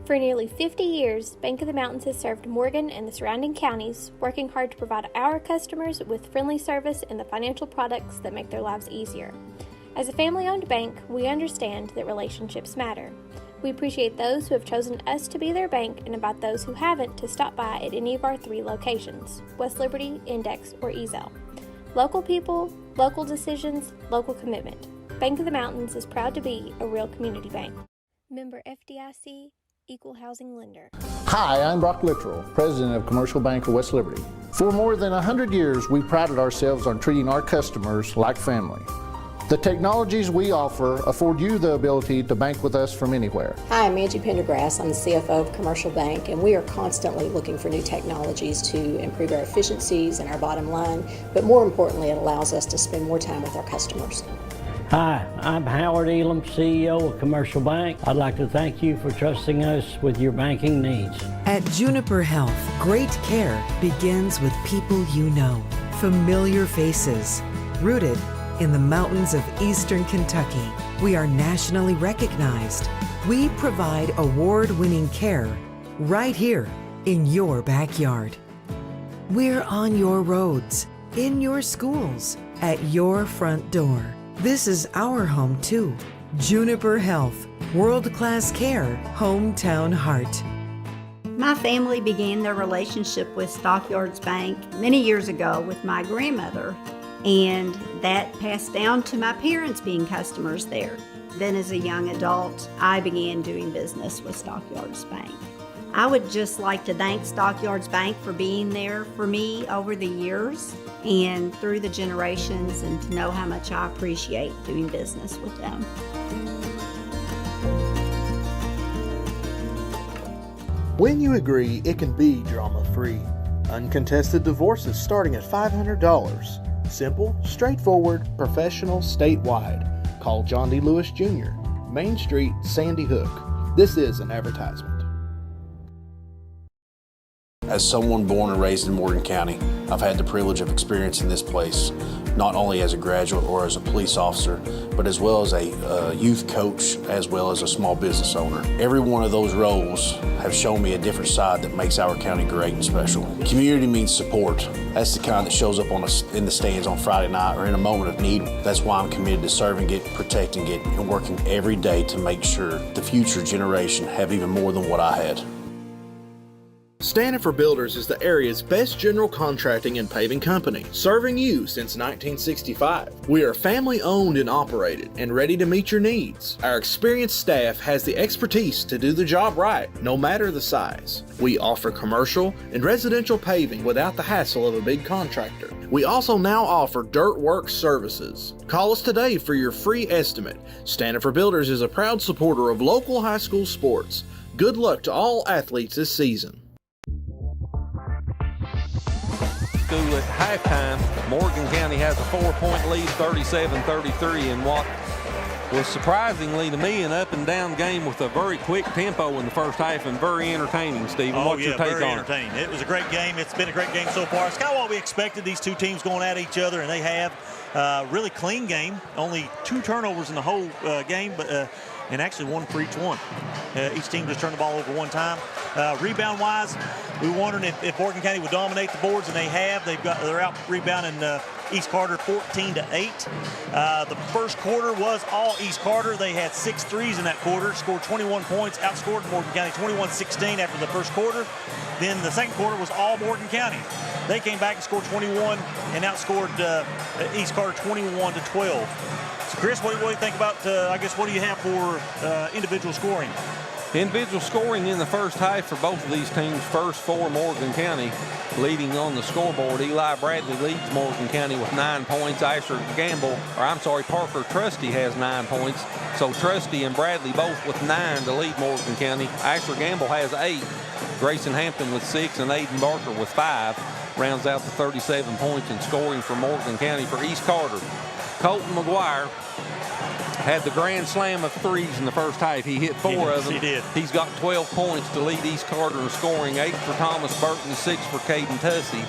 For nearly 50 years, Bank of the Mountains has served Morgan and the surrounding counties, working hard to provide our customers with friendly service and the financial products that make their lives easier. As a family-owned bank, we understand that relationships matter. We appreciate those who have chosen us to be their bank and invite those who haven't to stop by at any of our 3 locations, West Liberty, Index, or Ezel. Local people, local decisions, local commitment. Bank of the Mountains is proud to be a real community bank. Member FDIC, Equal Housing Lender. Hi, I'm Brock Littrell, President of Commercial Bank of West Liberty. For more than 100 years, we prided ourselves on treating our customers like family. The technologies we offer afford you the ability to bank with us from anywhere. Hi, I'm Angie Pendergrass. I'm the CFO of Commercial Bank, and we are constantly looking for new technologies to improve our efficiencies and our bottom line, but more importantly, it allows us to spend more time with our customers. Hi, I'm Howard Elam, CEO of Commercial Bank. I'd like to thank you for trusting us with your banking needs. At Juniper Health, great care begins with people you know, familiar faces, rooted in the mountains of eastern Kentucky. We are nationally recognized. We provide award-winning care right here in your backyard. We're on your roads, in your schools, at your front door. This is our home too. Juniper Health, world-class care, hometown heart. My family began their relationship with Stockyards Bank many years ago with my grandmother, and that passed down to my parents being customers there. Then as a young adult, I began doing business with Stockyards Bank. I would just like to thank Stockyards Bank for being there for me over the years and through the generations, and to know how much I appreciate doing business with them. When you agree, it can be drama-free. Uncontested divorces starting at $500. Simple, straightforward, professional, statewide. Call John D. Lewis Jr., Main Street, Sandy Hook. This is an advertisement. As someone born and raised in Morgan County, I've had the privilege of experiencing this place not only as a graduate or as a police officer, but as well as a youth coach, as well as a small business owner. Every one of those roles have shown me a different side that makes our county great and special. Community means support. That's the kind that shows up in the stands on Friday night or in a moment of need. That's why I'm committed to serving it, protecting it, and working every day to make sure the future generation have even more than what I had. Standiford Builders is the area's best general contracting and paving company, serving you since 1965. We are family owned and operated and ready to meet your needs. Our experienced staff has the expertise to do the job right, no matter the size. We offer commercial and residential paving without the hassle of a big contractor. We also now offer dirt work services. Call us today for your free estimate. Standiford Builders is a proud supporter of local high school sports. Good luck to all athletes this season. At halftime, Morgan County has a 4-point lead, 37-33, in what was surprisingly to me an up and down game with a very quick tempo in the first half and very entertaining. Stephen, what's your take very on entertaining. It was a great game. It's been a great game so far. It's kind of what we expected, these two teams going at each other, and they have really clean game. Only 2 turnovers in the whole game, but and actually 1 for each one. Each team just turned the ball over 1 time. Rebound-wise, we were wondering if Morgan County would dominate the boards, and they have. They're out rebounding East Carter 14-8. The first quarter was all East Carter. They had 6 threes in that quarter, scored 21 points, outscored Morgan County 21-16 after the first quarter. Then the second quarter was all Morgan County. They came back and scored 21 and outscored East Carter 21-12. So Chris, what do you think about, I guess, what do you have for individual scoring? Individual scoring in the first half for both of these teams. First for Morgan County, leading on the scoreboard. Eli Bradley leads Morgan County with 9 points. Parker Trusty has 9 points. So Trusty and Bradley both with 9 to lead Morgan County. Asher Gamble has 8. Grayson Hampton with 6 and Aiden Barker with 5. Rounds out the 37 points in scoring for Morgan County. For East Carter, Colton McGuire had the grand slam of threes in the first half. He hit 4 of them. He did. He's got 12 points to lead East Carter in scoring. 8 for Thomas Burton, 6 for Caden Tussey.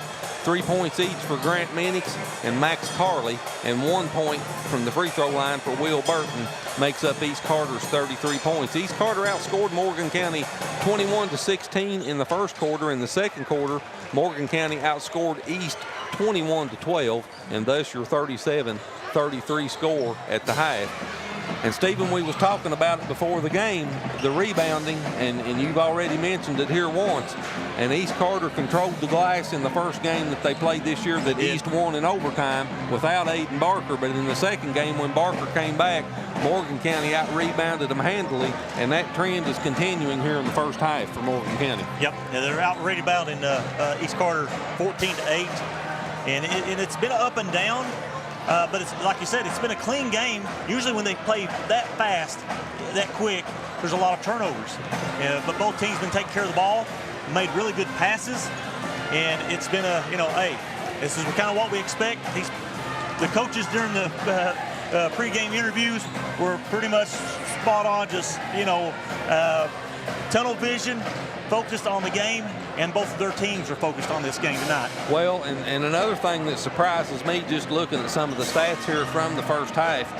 3 points each for Grant Minix and Max Carley, and 1 point from the free throw line for Will Burton makes up East Carter's 33 points. East Carter outscored Morgan County 21-16 in the first quarter. In the second quarter, Morgan County outscored East 21-12, and thus your 37-33 score at the half. And Stephen, we was talking about it before the game, the rebounding, and you've already mentioned it here once. And East Carter controlled the glass in the first game that they played this year that East won in overtime without Aiden Barker. But in the second game, when Barker came back, Morgan County out-rebounded them handily, and that trend is continuing here in the first half for Morgan County. Yep, and they're out-rebounding East Carter 14-8, and it's been up and down. But it's like you said, it's been a clean game. Usually when they play that fast, that quick, there's a lot of turnovers. But both teams been taking care of the ball, made really good passes, and it's been hey, this is kind of what we expect. The coaches during the pregame interviews were pretty much spot on, just tunnel vision, focused on the game, and both of their teams are focused on this game tonight. Well, and another thing that surprises me just looking at some of the stats here from the first half,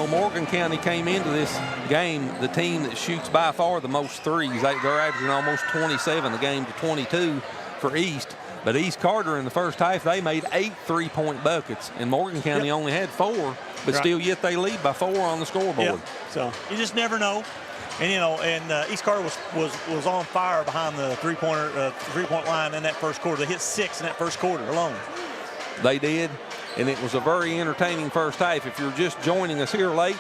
Morgan County came into this game the team that shoots by far the most threes. They're averaging almost 27 a game to 22 for East. But East Carter in the first half, they made 8 3-point buckets, and Morgan County only had 4, but still yet they lead by 4 on the scoreboard. So you just never know. And East Carter was on fire behind the three-point line in that first quarter. They hit 6 in that first quarter alone. They did, and it was a very entertaining first half. If you're just joining us here late,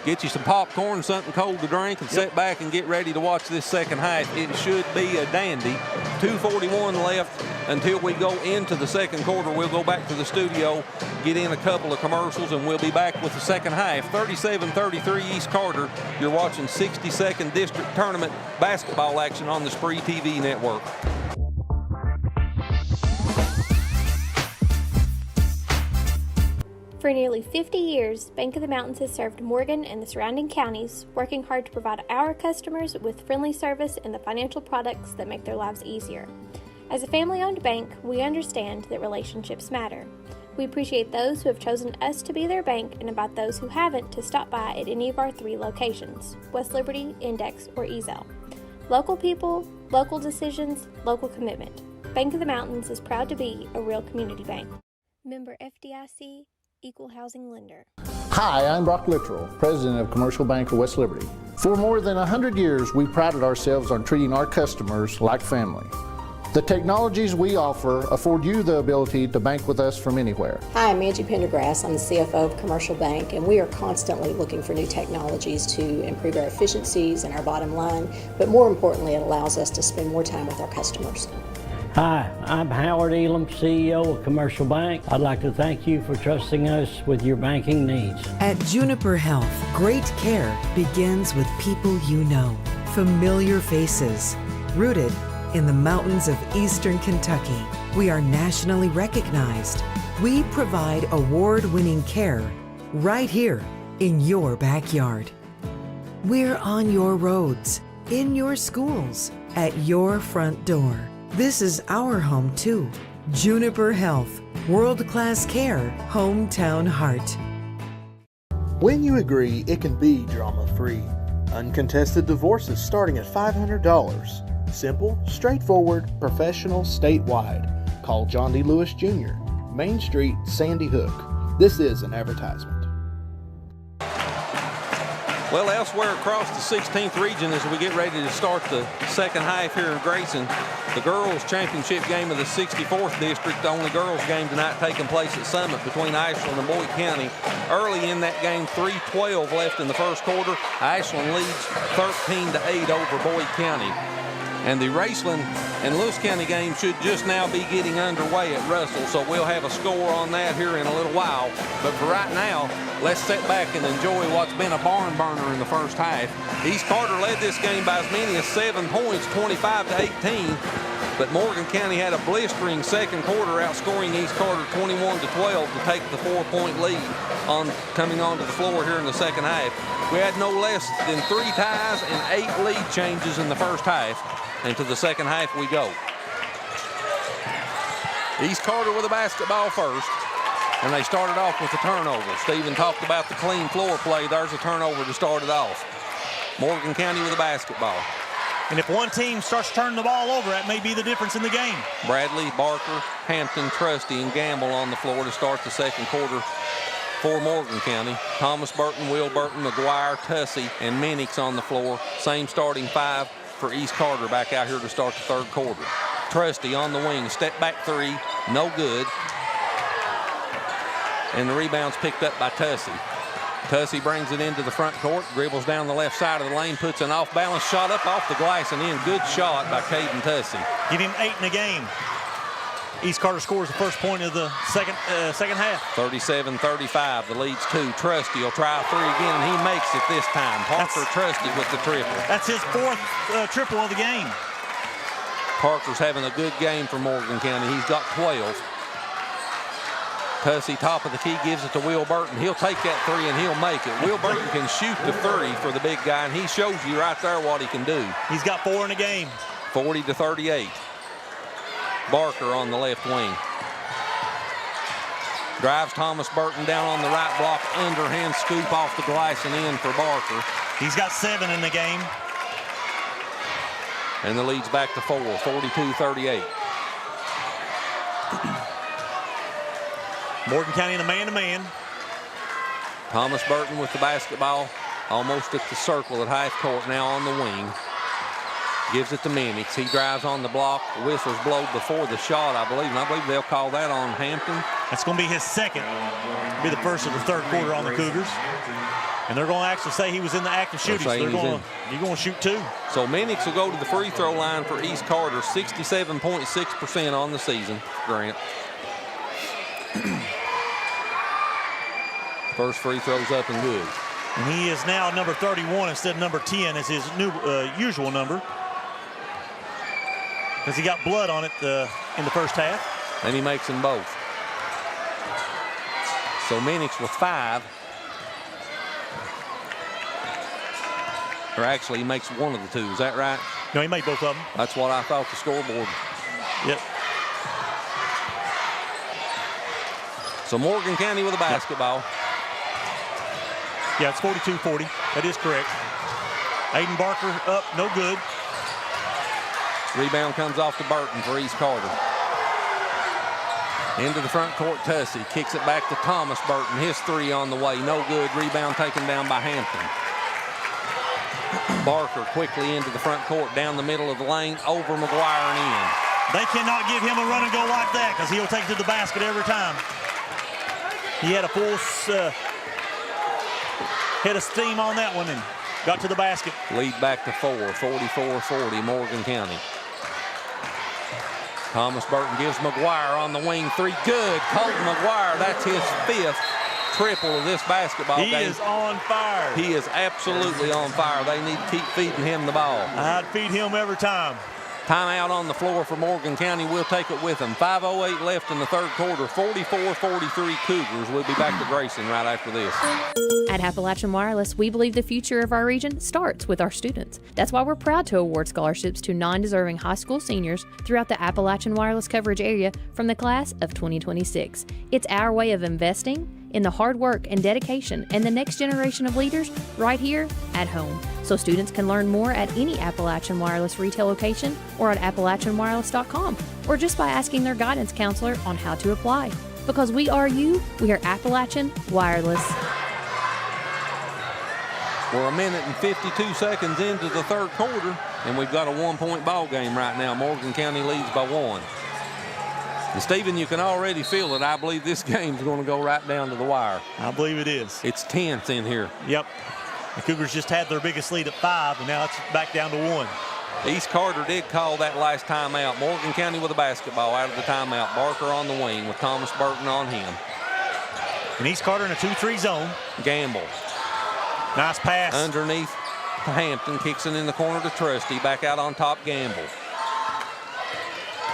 get you some popcorn, something cold to drink, and sit back and get ready to watch this second half. It should be a dandy. 2:41 left until we go into the second quarter. We'll go back to the studio, get in a couple of commercials, and we'll be back with the second half. 37-33 East Carter. You're watching 62nd District Tournament basketball action on the SpreeTV network. For nearly 50 years, Bank of the Mountains has served Morgan and the surrounding counties, working hard to provide our customers with friendly service and the financial products that make their lives easier. As a family-owned bank, we understand that relationships matter. We appreciate those who have chosen us to be their bank and invite those who haven't to stop by at any of our 3 locations, West Liberty, Index, or Ezell. Local people, local decisions, local commitment. Bank of the Mountains is proud to be a real community bank. Member FDIC, Equal Housing Lender. Hi, I'm Brock Littrell, President of Commercial Bank of West Liberty. For more than 100 years, we prided ourselves on treating our customers like family. The technologies we offer afford you the ability to bank with us from anywhere. Hi, I'm Angie Pendergrass. I'm the CFO of Commercial Bank, and we are constantly looking for new technologies to improve our efficiencies and our bottom line, but more importantly, it allows us to spend more time with our customers. Hi, I'm Howard Elam, CEO of Commercial Bank. I'd like to thank you for trusting us with your banking needs. At Juniper Health, great care begins with people you know, familiar faces, rooted in the mountains of eastern Kentucky. We are nationally recognized. We provide award-winning care right here in your backyard. We're on your roads, in your schools, at your front door. This is our home too. Juniper Health, world-class care, hometown heart. When you agree, it can be drama-free. Uncontested divorces starting at $500. Simple, straightforward, professional, statewide. Call John D. Lewis Jr., Main Street, Sandy Hook. This is an advertisement. Well, elsewhere across the 16th region, as we get ready to start the second half here in Grayson, the girls' championship game of the 64th District, the only girls' game tonight taking place at Summit between Ashland and Boyd County. Early in that game, 3:12 left in the first quarter. Ashland leads 13-8 over Boyd County. And the Raceland and Lewis County game should just now be getting underway at Russell, so we'll have a score on that here in a little while. But for right now, let's sit back and enjoy what's been a barn burner in the first half. East Carter led this game by as many as 7 points, 25-18. But Morgan County had a blistering second quarter, outscoring East Carter 21-12 to take the 4-point lead coming onto the floor here in the second half. We had no less than 3 ties and 8 lead changes in the first half. And to the second half we go. East Carter with the basketball first. And they started off with a turnover. Stephen talked about the clean floor play. There's a turnover to start it off. Morgan County with the basketball. And if one team starts turning the ball over, that may be the difference in the game. Bradley, Barker, Hampton, Trusty, and Gamble on the floor to start the second quarter for Morgan County. Thomas Burton, Will Burton, McGuire, Tussey, and Minix on the floor. Same starting 5 for East Carter back out here to start the third quarter. Trusty on the wing, step back 3, no good. And the rebound's picked up by Tussey. Tussey brings it into the front court, dribbles down the left side of the lane, puts an off-balance shot up off the glass and in. Good shot by Caden Tussey. Give him 8 in the game. East Carter scores the first point of the second half. 37-35, the lead's 2. Trusty will try a 3 again, and he makes it this time. Parker Trusty with the triple. That's his 4th triple of the game. Parker's having a good game for Morgan County. He's got 12. Tussey, top of the key, gives it to Will Burton. He'll take that 3 and he'll make it. Will Burton can shoot the 3 for the big guy, and he shows you right there what he can do. He's got 4 in the game. 40-38. Barker on the left wing. Drives Thomas Burton down on the right block. Underhand scoop off the glass and in for Barker. He's got 7 in the game. And the lead's back to 4, 42-38. Morgan County in a man-to-man. Thomas Burton with the basketball. Almost at the circle at half court, now on the wing. Gives it to Minix. He drives on the block. The whistle's blown before the shot, I believe. And I believe they'll call that on Hampton. That's going to be his second. It'll be the first of the third quarter on the Cougars. And they're going to actually say he was in the act of shooting. So you're going to shoot 2. So Minix will go to the free throw line for East Carter. 67.6% on the season, Grant. First free throw's up and good. And he is now number 31 instead of number 10 as his new usual number. Because he got blood on it in the first half. And he makes them both. So Minix with 5. Or actually, he makes one of the 2. Is that right? No, he made both of them. That's what I thought the scoreboard. Yep. So Morgan County with a basketball. Yeah, it's 42-40. That is correct. Aiden Barker up, no good. Rebound comes off to Burton for East Carter. Into the front court, Tussey kicks it back to Thomas Burton. His three on the way, no good. Rebound taken down by Hampton. Barker quickly into the front court, down the middle of the lane, over McGuire and in. They cannot give him a run and go like that because he'll take it to the basket every time. He had a full head of steam on that one and got to the basket. Lead back to 4, 44-40, Morgan County. Thomas Burton gives McGuire on the wing, three, good. Colton McGuire, that's his 5th triple of this basketball game. He is on fire. He is absolutely on fire. They need to keep feeding him the ball. I'd feed him every time. Timeout on the floor for Morgan County. We'll take it with them. 5:08 left in the third quarter. 44-43 Cougars. We'll be back to Grayson right after this. At Appalachian Wireless, we believe the future of our region starts with our students. That's why we're proud to award scholarships to non-deserving high school seniors throughout the Appalachian Wireless coverage area from the class of 2026. It's our way of investing in the hard work and dedication and the next generation of leaders right here at home. So students can learn more at any Appalachian Wireless retail location or at AppalachianWireless.com, or just by asking their guidance counselor on how to apply. Because we are you, we are Appalachian Wireless. We're a minute and 52 seconds into the third quarter, and we've got a 1-point ball game right now. Morgan County leads by 1. And Stephen, you can already feel it. I believe this game's going to go right down to the wire. I believe it is. It's tense in here. Yep. The Cougars just had their biggest lead at 5, and now it's back down to 1. East Carter did call that last timeout. Morgan County with a basketball out of the timeout. Barker on the wing with Thomas Burton on him. And East Carter in a 2-3 zone. Gamble. Nice pass. Underneath to Hampton. Kicks it in the corner to Trusty. Back out on top, Gamble.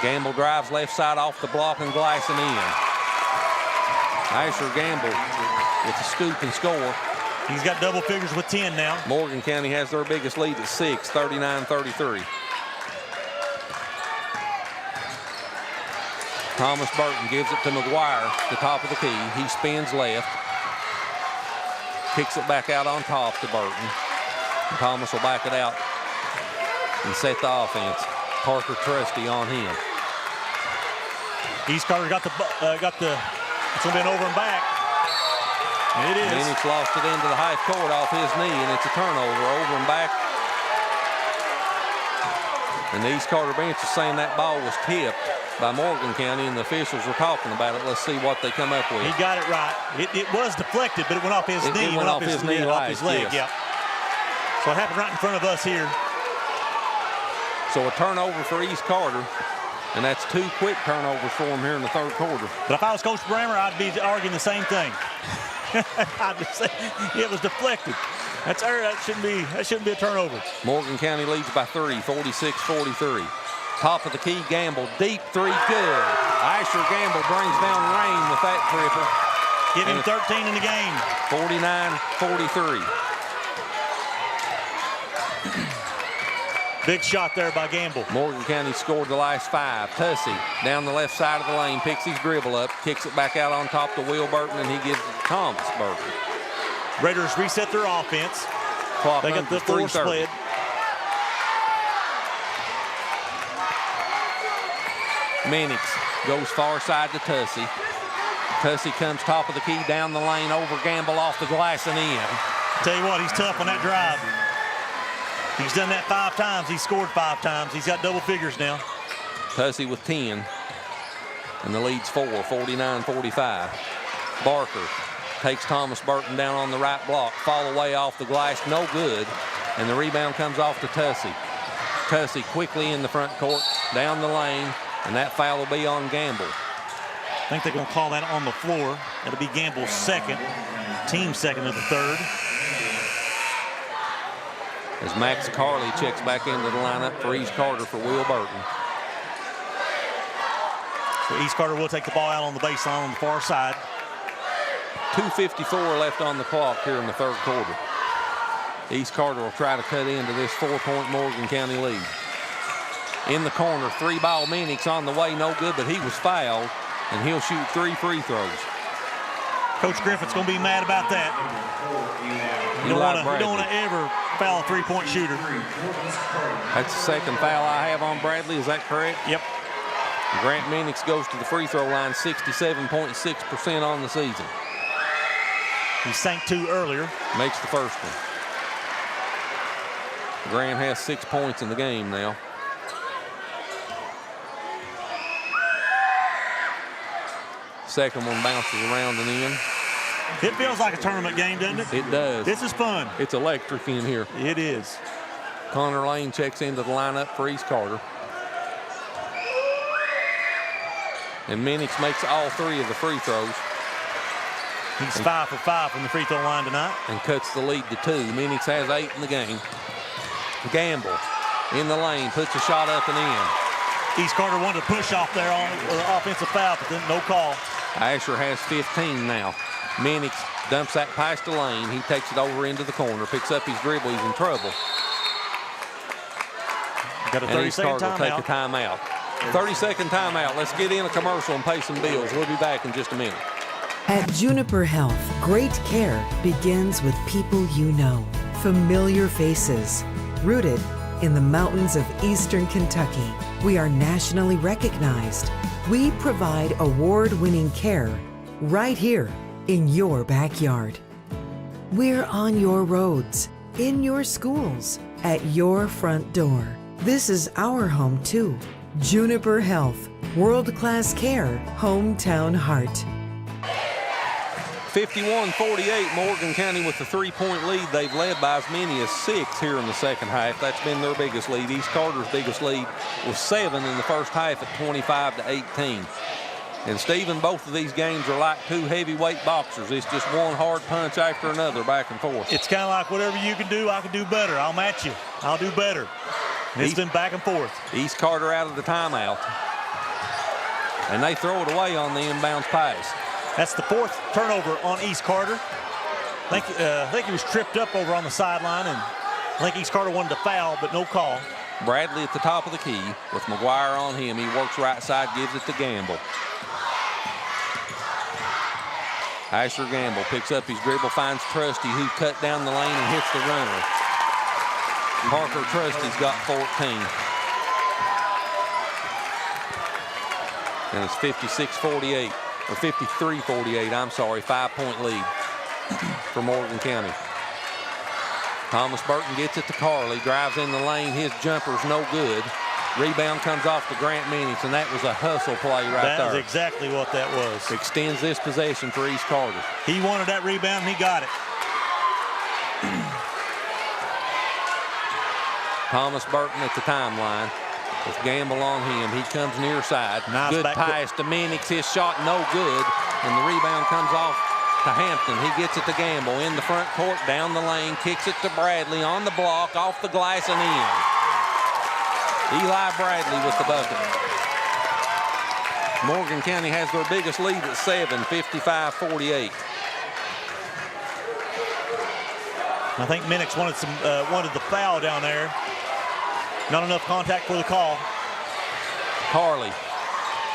Gamble drives left side off the block and glassing in. Asher Gamble with the scoop and score. He's got double figures with 10 now. Morgan County has their biggest lead at 6, 39-33. Thomas Burton gives it to McGuire, the top of the key. He spins left. Kicks it back out on top to Burton. And Thomas will back it out and set the offense. Parker Trusty on him. East Carter got the it's going to be an over and back. It is. Minix lost it into the half court off his knee, and it's a turnover, over and back. And the East Carter bench is saying that ball was tipped by Morgan County, and the officials were talking about it. Let's see what they come up with. He got it right. It was deflected, but it went off his knee. It went off his knee, off his leg. Yes. Yeah. So it happened right in front of us here. So a turnover for East Carter, and that's 2 quick turnovers for him here in the third quarter. But if I was Coach Bramer, I'd be arguing the same thing. I'd just say it was deflected. That shouldn't be a turnover. Morgan County leads by 3, 46-43. Top of the key, Gamble, deep 3, good. Asher Gamble brings down rain with that triple. Give him 13 in the game. 49-43. Big shot there by Gamble. Morgan County scored the last 5. Tussey down the left side of the lane, picks his dribble up, kicks it back out on top to Will Burton, and he gives it to Thomas Burton. Raiders reset their offense. Clock they got the 4 split. Minix goes far side to Tussey. Tussey comes top of the key, down the lane, over Gamble, off the glass and in. Tell you what, he's tough on that drive. He's done that 5 times. He's scored 5 times. He's got double figures now. Tussey with 10. And the lead's 4, 49-45. Barker takes Thomas Burton down on the right block. Fall away off the glass, no good. And the rebound comes off to Tussey. Tussey quickly in the front court, down the lane, and that foul will be on Gamble. I think they're going to call that on the floor. It'll be Gamble's second, team second of the third. As Max Carley checks back into the lineup for East Carter for Will Burton. So East Carter will take the ball out on the baseline on the far side. 2:54 left on the clock here in the third quarter. East Carter will try to cut into this 4-point Morgan County lead. In the corner, 3-ball Minix on the way, no good, but he was fouled, and he'll shoot 3 free throws. Coach Griffith's going to be mad about that. You don't want to ever foul a three-point shooter. That's the second foul I have on Bradley. Is that correct? Yep. Grant Minix goes to the free throw line 67.6% on the season. He sank 2 earlier. Makes the first one. Grant has 6 points in the game now. Second one bounces around and in. It feels like a tournament game, doesn't it? It does. This is fun. It's electric in here. It is. Connor Lane checks into the lineup for East Carter. And Minix makes all 3 of the free throws. He's 5 for 5 from the free throw line tonight. And cuts the lead to 2. Minix has 8 in the game. Gamble in the lane, puts a shot up and in. East Carter wanted to push off there on offensive foul, but then no call. Asher has 15 now. Minix dumps that past the lane. He takes it over into the corner, picks up his dribble. He's in trouble. Got a 30-second timeout. Take a timeout. 30-second timeout. Let's get in a commercial and pay some bills. We'll be back in just a minute. At Juniper Health, great care begins with people you know. Familiar faces, rooted in the mountains of eastern Kentucky. We are nationally recognized. We provide award-winning care right here in your backyard. We're on your roads, in your schools, at your front door. This is our home too. Juniper Health, world-class care, hometown heart. 51-48, Morgan County with the 3-point lead. They've led by as many as 6 here in the second half. That's been their biggest lead. East Carter's biggest lead was 7 in the first half at 25-18. And Stephen, both of these games are like 2 heavyweight boxers. It's just one hard punch after another, back and forth. It's kind of like whatever you can do, I can do better. I'll match you. I'll do better. And it's been back and forth. East Carter out of the timeout. And they throw it away on the inbounds pass. That's the 4th turnover on East Carter. I think he was tripped up over on the sideline, and I think East Carter wanted to foul, but no call. Bradley at the top of the key with McGuire on him. He works right side, gives it to Gamble. Asher Gamble picks up his dribble, finds Trusty, who cut down the lane and hits the runner. Parker Trusty's got 14. And it's 56-48, or 53-48, I'm sorry, 5-point lead for Morgan County. Thomas Burton gets it to Carley, drives in the lane, his jumper's no good. Rebound comes off to Grant Minix, and that was a hustle play right there. That was exactly what that was. Extends this possession for East Carter. He wanted that rebound, and he got it. Thomas Burton at the timeline with Gamble on him. He comes near side. Nice good pass to Minix. His shot no good, and the rebound comes off to Hampton. He gets it to Gamble in the front court, down the lane, kicks it to Bradley on the block, off the glass and in. Eli Bradley with the bucket. Morgan County has their biggest lead at 7, 55-48. I think Minix wanted the foul down there. Not enough contact for the call. Carley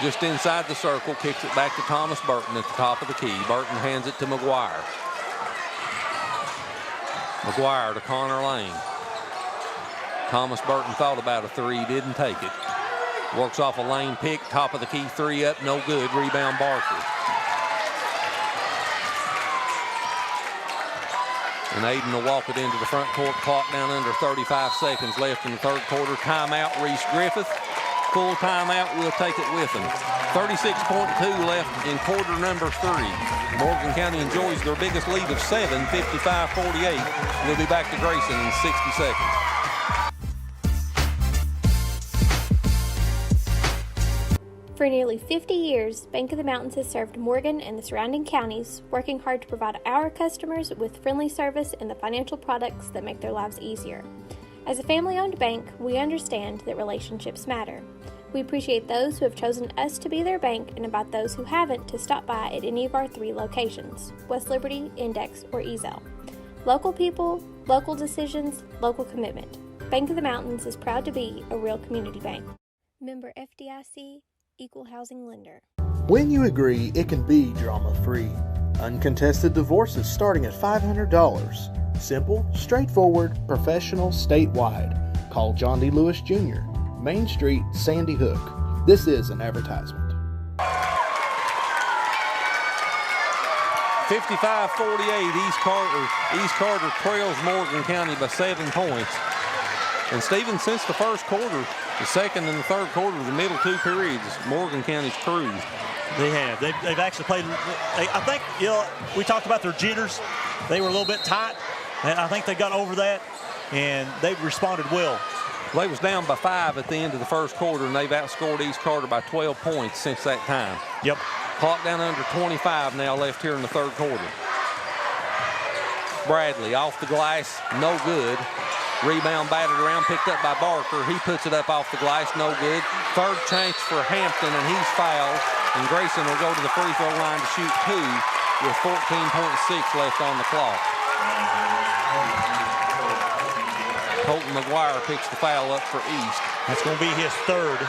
just inside the circle, kicks it back to Thomas Burton at the top of the key. Burton hands it to McGuire. McGuire to Connor Lane. Thomas Burton thought about a 3, didn't take it. Works off a lane pick, top of the key 3 up, no good. Rebound Barker. And Aiden will walk it into the front court. Clock down under 35 seconds left in the third quarter. Timeout, Reese Griffith. Full timeout, we'll take it with him. 36.2 left in quarter number 3. Morgan County enjoys their biggest lead of 7, 55-48. We'll be back to Grayson in 60 seconds. For nearly 50 years, Bank of the Mountains has served Morgan and the surrounding counties, working hard to provide our customers with friendly service and the financial products that make their lives easier. As a family-owned bank, we understand that relationships matter. We appreciate those who have chosen us to be their bank and invite those who haven't to stop by at any of our 3 locations, West Liberty, Index, or Ezel. Local people, local decisions, local commitment. Bank of the Mountains is proud to be a real community bank. Member FDIC, Equal Housing Lender. When you agree, it can be drama-free. Uncontested divorces starting at $500. Simple, straightforward, professional, statewide. Call John D. Lewis Jr., Main Street, Sandy Hook. This is an advertisement. 55-48, East Carter trails Morgan County by 7 points. And Stephen, since the first quarter, the second and the third quarter, the middle 2 periods, Morgan County's cruised. They have. They've actually played. I think, we talked about their jitters. They were a little bit tight, and I think they got over that, and they've responded well. They was down by 5 at the end of the first quarter, and they've outscored East Carter by 12 points since that time. Yep. Clock down under 25 now left here in the third quarter. Bradley off the glass, no good. Rebound batted around, picked up by Barker. He puts it up off the glass, no good. Third chance for Hampton, and he's fouled. And Grayson will go to the free throw line to shoot 2 with 14.6 left on the clock. Colton McGuire picks the foul up for East. That's going to be his third.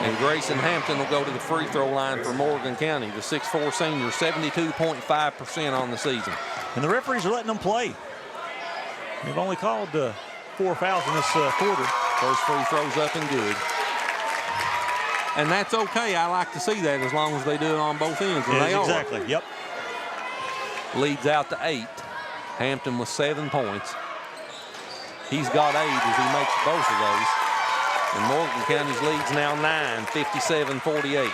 And Grayson Hampton will go to the free throw line for Morgan County. The 6'4 senior, 72.5% on the season. And the referees are letting them play. They've only called 4 fouls in this quarter. First free throw's up and good. And that's okay. I like to see that as long as they do it on both ends. And they exactly. are. Yep. Leads out to 8. Hampton with 7 points. He's got 8 as he makes both of those. And Morgan County's lead's now 9, 57-48.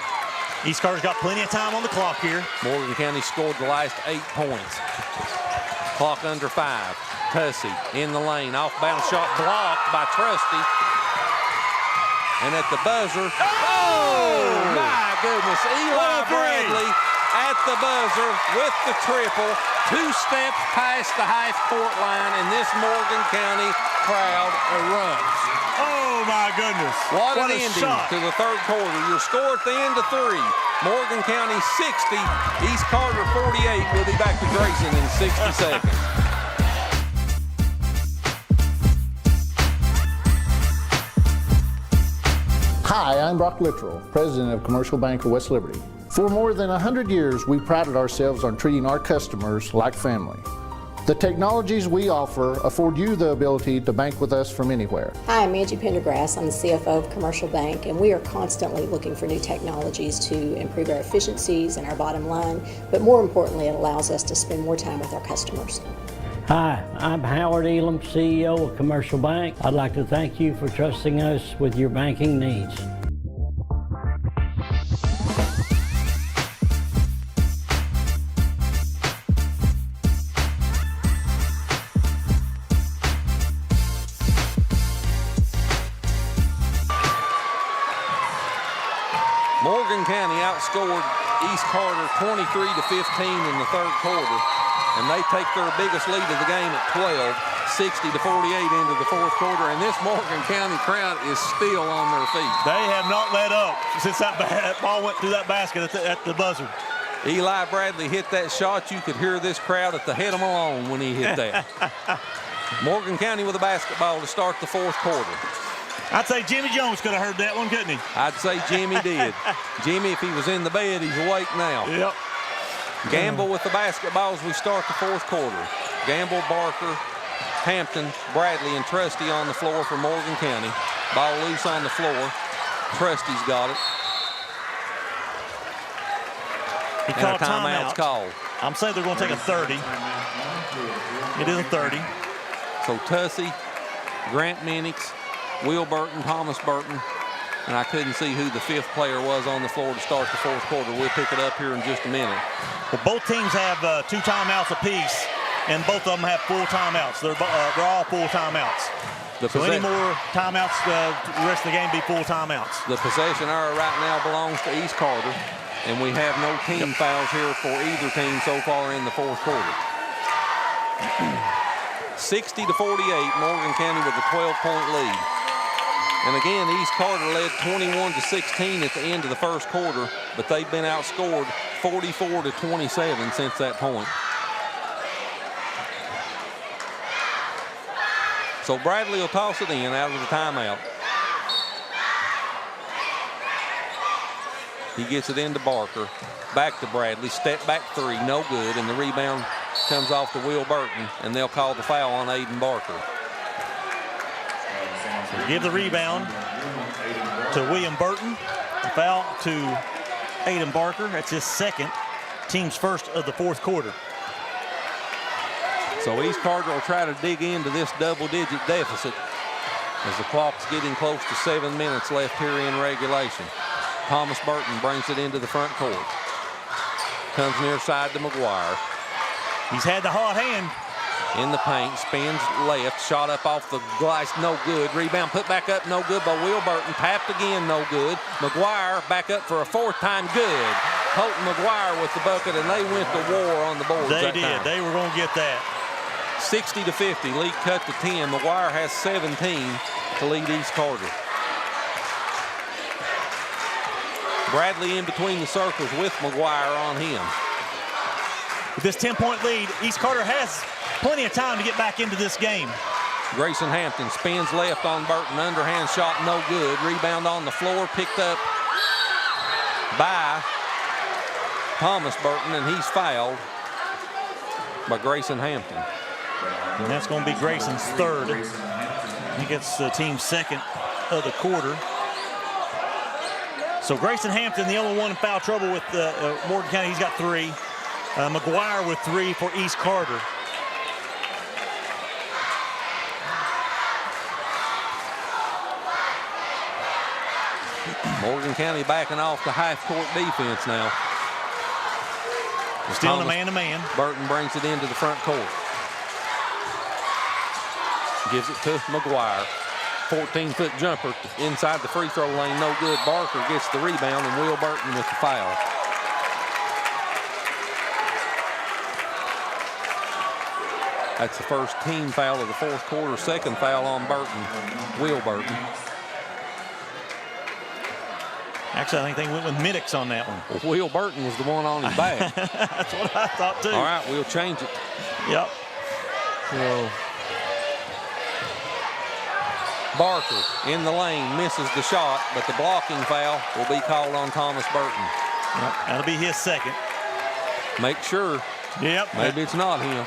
East Carter's got plenty of time on the clock here. Morgan County scored the last 8 points. Clock under 5. Tussey in the lane. Off-bounds shot blocked by Trusty. And at the buzzer, oh my goodness, Eli Bradley at the buzzer with the triple. 2 steps past the half-court line, and this Morgan County crowd erupts. Oh my goodness. What an ending to the third quarter. Your score at the end of 3. Morgan County 60, East Carter 48. We'll be back to Grayson in 60 seconds. Hi, I'm Brock Littrell, President of Commercial Bank of West Liberty. For more than 100 years, we prided ourselves on treating our customers like family. The technologies we offer afford you the ability to bank with us from anywhere. Hi, I'm Angie Pendergrass. I'm the CFO of Commercial Bank, and we are constantly looking for new technologies to improve our efficiencies and our bottom line, but more importantly, it allows us to spend more time with our customers. Hi, I'm Howard Elam, CEO of Commercial Bank. I'd like to thank you for trusting us with your banking needs. Morgan County outscored East Carter 23-15 in the third quarter, and they take their biggest lead of the game at 12, 60-48 into the fourth quarter, and this Morgan County crowd is still on their feet. They have not let up since that ball went through that basket at the buzzer. Eli Bradley hit that shot. You could hear this crowd at the head of Malone when he hit that. Morgan County with a basketball to start the fourth quarter. I'd say Jimmy Jones could have heard that one, couldn't he? I'd say Jimmy did. Jimmy, if he was in the bed, he's awake now. Yep. Gamble with the basketball as we start the fourth quarter. Gamble, Barker, Hampton, Bradley, and Trusty on the floor for Morgan County. Ball loose on the floor. Trusty's got it. He and called a timeout's called. I'm saying they're going to take a 30. It is a 30. So Tussey, Grant Minix, Will Burton, Thomas Burton, and I couldn't see who the 5th player was on the floor to start the fourth quarter. We'll pick it up here in just a minute. Well, both teams have 2 timeouts apiece, and both of them have full timeouts. They're all full timeouts. So any more timeouts, the rest of the game be full timeouts. The possession error right now belongs to East Carter, and we have no team fouls here for either team so far in the fourth quarter. 60-48, Morgan County with a 12-point lead. And again, East Carter led 21-16 at the end of the first quarter, but they've been outscored 44-27 since that point. So Bradley will toss it in out of the timeout. He gets it into Barker. Back to Bradley. Step back three. No good. And the rebound comes off to Will Burton. And they'll call the foul on Aiden Barker. So give the rebound to William Burton. The foul to Aiden Barker. That's his second. Team's first of the fourth quarter. So East Carter will try to dig into this double-digit deficit as the clock's getting close to 7 minutes left here in regulation. Thomas Burton brings it into the front court. Comes near side to McGuire. He's had the hot hand. In the paint, spins left, shot up off the glass, no good. Rebound put back up, no good by Will Burton. Tapped again, no good. McGuire back up for a fourth time, good. Colton McGuire with the bucket, and they went to war on the boards. They did. They were going to get that. 60-50, lead cut to 10. McGuire has 17 to lead East Carter. Bradley in between the circles with McGuire on him. With this 10-point lead, East Carter has plenty of time to get back into this game. Grayson Hampton spins left on Burton. Underhand shot, no good. Rebound on the floor, picked up by Thomas Burton, and he's fouled by Grayson Hampton. And that's going to be Grayson's third. He gets the team's second of the quarter. So Grayson Hampton, the only one in foul trouble with Morgan County. He's got 3. McGuire with 3 for East Carter. Morgan County backing off the half-court defense now. Still in a man-to-man. Burton brings it into the front court. Gives it to McGuire. 14-foot jumper inside the free throw lane, no good. Barker gets the rebound, and Will Burton with the foul. That's the first team foul of the fourth quarter. Second foul on Burton, Will Burton. Actually, I think they went with Middix on that one. Well, Will Burton was the one on his back. That's what I thought, too. All right, we'll change it. Yep. So Barker in the lane, misses the shot, but the blocking foul will be called on Thomas Burton. Yep, that'll be his second. Make sure. Yep. Maybe it's not him.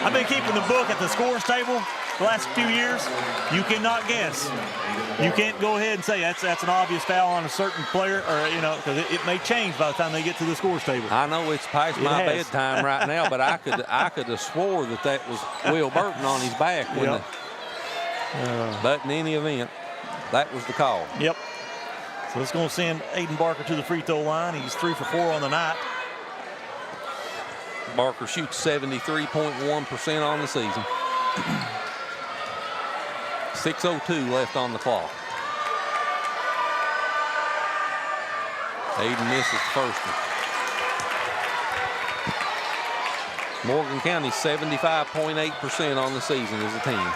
I've been keeping the book at the scores table the last few years. You cannot guess. You can't go ahead and say that's an obvious foul on a certain player, or because it may change by the time they get to the scores table. I know it's past my bedtime right now, but I could have swore that was Will Burton on his back. When but in any event, that was the call. Yep. So it's going to send Aiden Barker to the free throw line. He's 3 for 4 on the night. Barker shoots 73.1% on the season. 6:02 left on the clock. Aiden misses the first one. Morgan County 75.8% on the season as a team.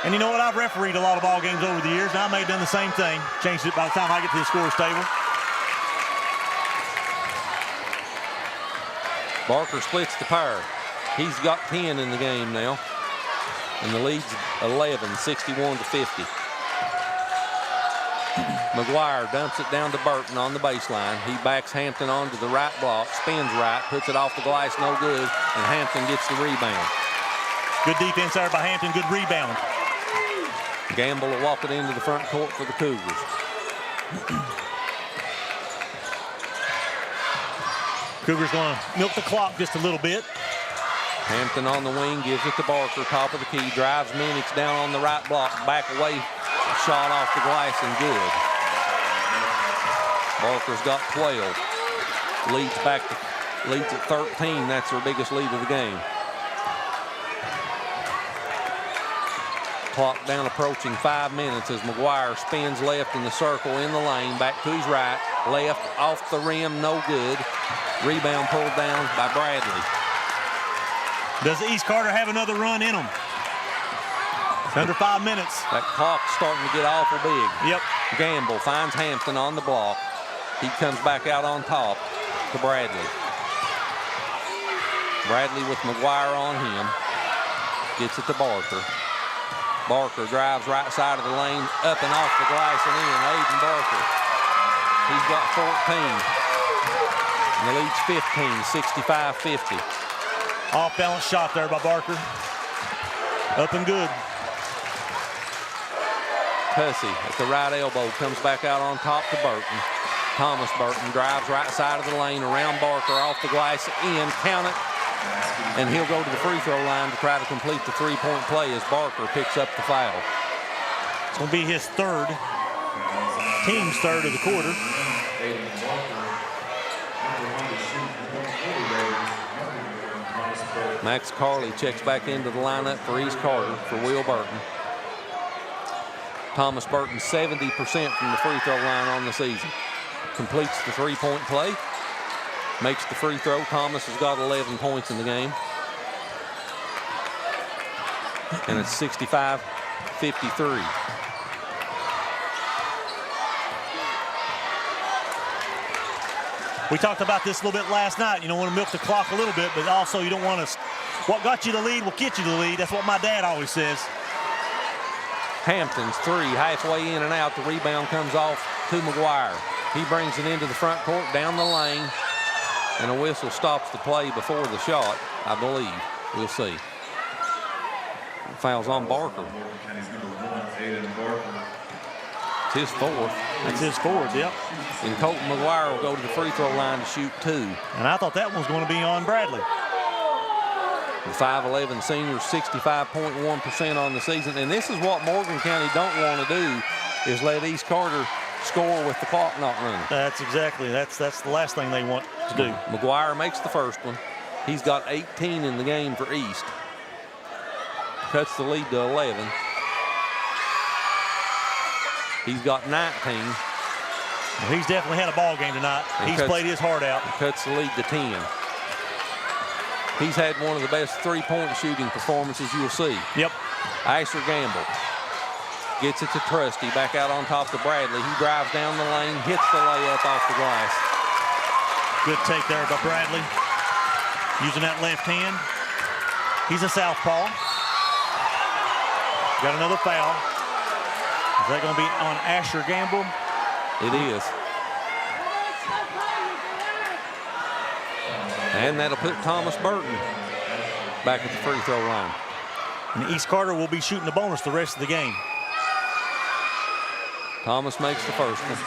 And you know what? I've refereed a lot of ball games over the years, and I may have done the same thing. Changed it by the time I get to the scores table. Barker splits the pair. He's got 10 in the game now. And the lead's 11, 61-50. McGuire dumps it down to Burton on the baseline. He backs Hampton onto the right block, spins right, puts it off the glass, no good, and Hampton gets the rebound. Good defense there by Hampton, good rebound. Gamble will walk it into the front court for the Cougars. Cougars going to milk the clock just a little bit. Hampton on the wing, gives it to Barker, top of the key, drives Minix down on the right block, back away, shot off the glass and good. Barker's got 12. Leads at 13. That's their biggest lead of the game. Clock down approaching 5 minutes as McGuire spins left in the circle in the lane, back to his right, left off the rim, no good. Rebound pulled down by Bradley. Does East Carter have another run in them? It's under 5 minutes. That clock's starting to get awful big. Yep. Gamble finds Hampton on the block. He comes back out on top to Bradley. Bradley with McGuire on him. Gets it to Barker. Barker drives right side of the lane, up and off the glass and in. Aiden Barker. He's got 14. And the lead's 15, 65-50. Off-balance shot there by Barker. Up and good. Hussey at the right elbow comes back out on top to Burton. Thomas Burton drives right side of the lane around Barker, off the glass, in, count it. And he'll go to the free throw line to try to complete the three-point play as Barker picks up the foul. It's going to be his third, team's third of the quarter. Max Carley checks back into the lineup for East Carter for Will Burton. Thomas Burton 70% from the free throw line on the season. Completes the three-point play. Makes the free throw. Thomas has got 11 points in the game. And it's 65-53. We talked about this a little bit last night. You don't want to milk the clock a little bit, but also you don't want to, what got you the lead will get you the lead. That's what my dad always says. Hampton's three, halfway in and out. The rebound comes off to McGuire. He brings it into the front court, down the lane, and a whistle stops the play before the shot, I believe. We'll see. Foul's on Barker. It's his fourth. That's his fourth, yep. And Colton McGuire will go to the free throw line to shoot two. And I thought that one was going to be on Bradley. The 5'11 senior, 65.1% on the season. And this is what Morgan County don't want to do, is let East Carter score with the clock not running. That's exactly, that's the last thing they want to do. McGuire makes the first one. He's got 18 in the game for East. Cuts the lead to 11. He's got 19. Well, he's definitely had a ball game tonight. He's played his heart out. Cuts the lead to 10. He's had one of the best three-point shooting performances you'll see. Yep. Asher Gamble gets it to Trusty, back out on top to Bradley. He drives down the lane, hits the layup off the glass. Good take there by Bradley. Using that left hand. He's a southpaw. Got another foul. Is that going to be on Asher Gamble? It is. And that'll put Thomas Burton back at the free throw line. And East Carter will be shooting the bonus the rest of the game. Thomas makes the first one.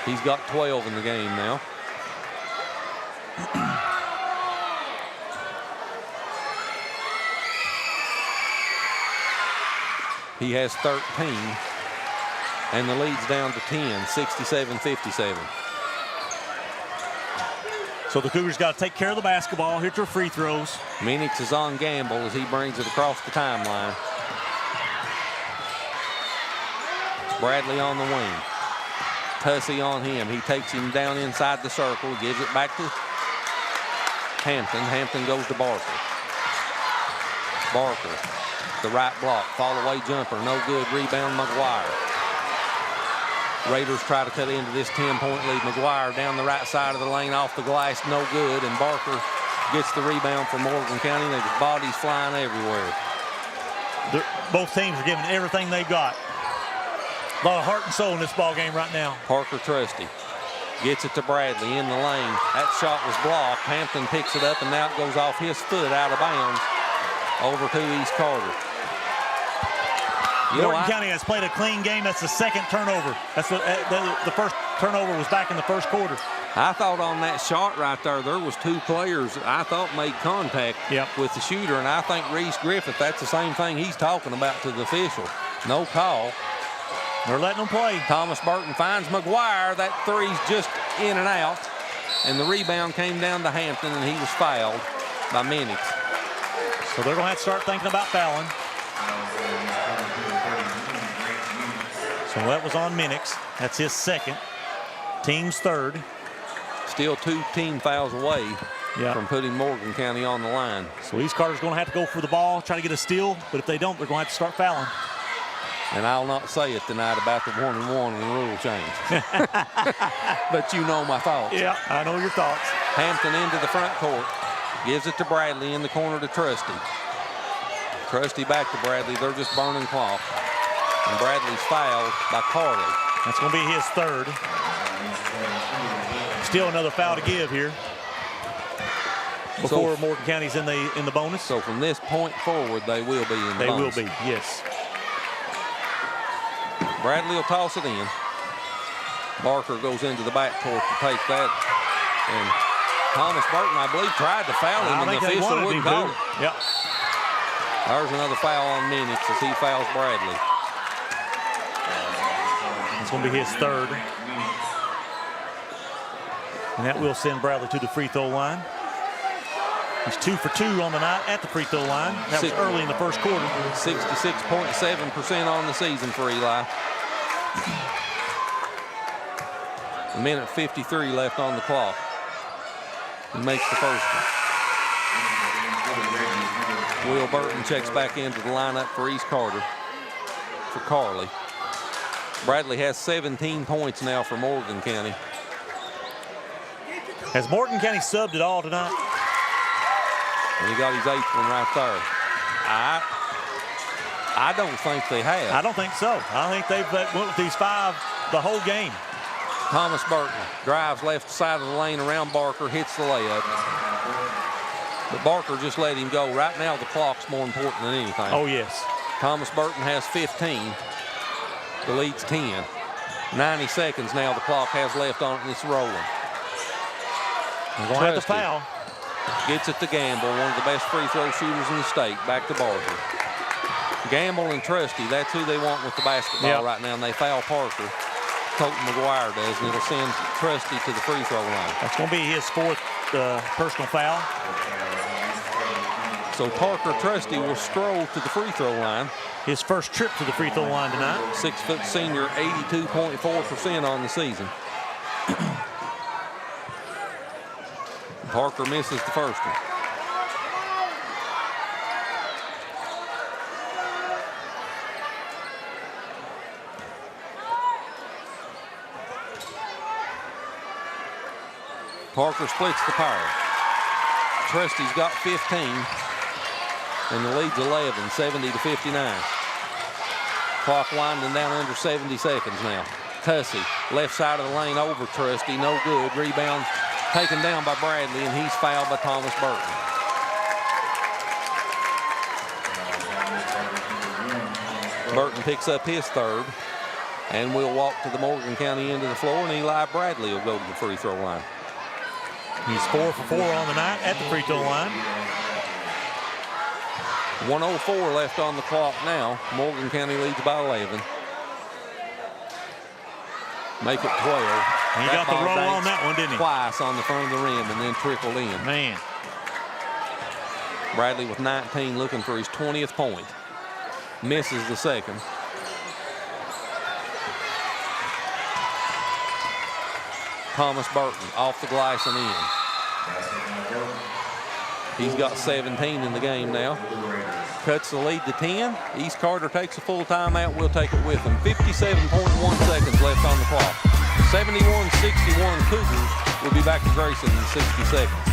He's got 12 in the game now. He has 13, and the lead's down to 10, 67-57. So the Cougars got to take care of the basketball, hit their free throws. Minix is on Gamble as he brings it across the timeline. Bradley on the wing. Tussey on him. He takes him down inside the circle, gives it back to Hampton. Hampton goes to Barker. Barker, the right block, fall away jumper, no good. Rebound McGuire. Raiders try to cut into this 10-point lead. McGuire down the right side of the lane, off the glass, no good. And Barker gets the rebound for Morgan County. There's bodies flying everywhere. Both teams are giving everything they've got. A lot of heart and soul in this ball game right now. Parker Trusty gets it to Bradley in the lane. That shot was blocked. Hampton picks it up, and now it goes off his foot out of bounds over to East Carter. Morgan County has played a clean game. That's the second turnover. That's the first turnover was back in the first quarter. I thought on that shot right there was two players I thought made contact with the shooter, and I think Reese Griffith, that's the same thing he's talking about to the official. No call. They're letting them play. Thomas Burton finds McGuire. That three's just in and out, and the rebound came down to Hampton, and he was fouled by Minix. So they're going to have to start thinking about fouling. So that was on Minix. That's his second. Team's third. Still two team fouls away from putting Morgan County on the line. So East Carter's going to have to go for the ball, try to get a steal, but if they don't, they're going to have to start fouling. And I'll not say it tonight about the 1-1 and the rule change. But you know my thoughts. Yeah, I know your thoughts. Hampton into the front court. Gives it to Bradley in the corner to Trusty. Trusty back to Bradley. They're just burning clock. And Bradley's fouled by Carley. That's going to be his third. Still another foul to give here before Morgan County's in the bonus. So from this point forward, they will be in the bonus. They will be, yes. Bradley will toss it in. Barker goes into the backcourt to take that. And Thomas Burton, I believe, tried to foul him, and the official wouldn't call it. Yep. There's another foul on Minix as he fouls Bradley. It's going to be his third. And that will send Bradley to the free throw line. He's 2 for 2 on the night at the free throw line. That was early in the first quarter. 66.7% on the season for Eli. A minute 53 left on the clock. He makes the first one. Will Burton checks back into the lineup for East Carter for Carly. Bradley has 17 points now for Morgan County. Has Morgan County subbed at all tonight? And he got his 8th one right there. I don't think they have. I don't think so. I think they've went with these 5 the whole game. Thomas Burton drives left side of the lane around Barker, hits the layup. But Barker just let him go. Right now, the clock's more important than anything. Oh, yes. Thomas Burton has 15. The lead's 10. 90 seconds now the clock has left on it, and it's rolling. They're going to have to foul. Gets it to Gamble, one of the best free throw shooters in the state. Back to Barker. Gamble and Trusty, that's who they want with the basketball right now, and they foul Parker. Colton McGuire does, and it'll send Trusty to the free throw line. That's going to be his 4th personal foul. So Parker Trusty will stroll to the free throw line. His first trip to the free throw line tonight. 6-foot senior, 82.4% on the season. Parker misses the first one. Parker splits the power. Trusty's got 15, and the lead's 11, 70-59. Clock winding down under 70 seconds now. Tussey, left side of the lane over Trusty, no good. Rebound taken down by Bradley, and he's fouled by Thomas Burton. Burton picks up his 3rd, and will walk to the Morgan County end of the floor, and Eli Bradley will go to the free throw line. He's 4 for 4 on the night at the free throw line. 1:04 left on the clock now. Morgan County leads by 11. Make it 12. And he got the roll on that one, didn't he? Twice on the front of the rim and then trickled in. Man. Bradley with 19 looking for his 20th point. Misses the second. Thomas Burton off the glass and in. He's got 17 in the game now. Cuts the lead to 10. East Carter takes a full timeout. We'll take it with them. 57.1 seconds left on the clock. 71-61 Cougars. We'll be back to Grayson in 60 seconds.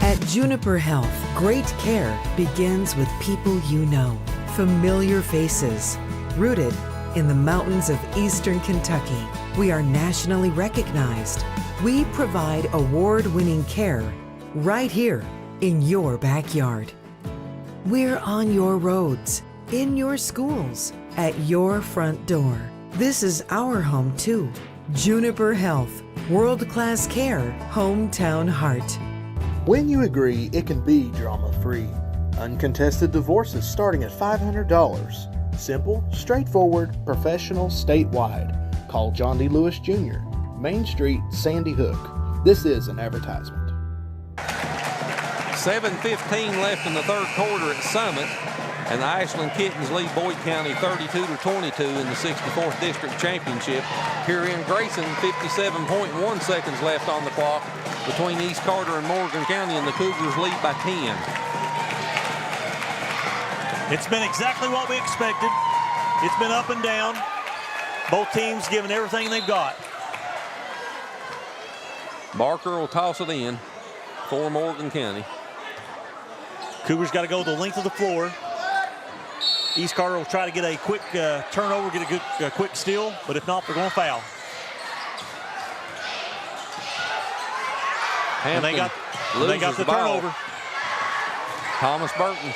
At Juniper Health, great care begins with people you know. Familiar faces. Rooted in the mountains of eastern Kentucky, we are nationally recognized. We provide award-winning care right here in your backyard. We're on your roads, in your schools, at your front door. This is our home too. Juniper Health, world-class care, hometown heart. When you agree, it can be drama-free. Uncontested divorces starting at $500. Simple, straightforward, professional, statewide. Call John D. Lewis Jr., Main Street, Sandy Hook. This is an advertisement. 7:15 left in the 3rd quarter at Summit, and the Ashland Kittens lead Boyd County 32-22 in the 64th District Championship. Here in Grayson, 57.1 seconds left on the clock between East Carter and Morgan County, and the Cougars lead by 10. It's been exactly what we expected. It's been up and down. Both teams giving everything they've got. Barker will toss it in for Morgan County. Cougars got to go the length of the floor. East Carter will try to get a quick turnover, get a good quick steal, but if not, they're going to foul. And they got the turnover. Thomas Burton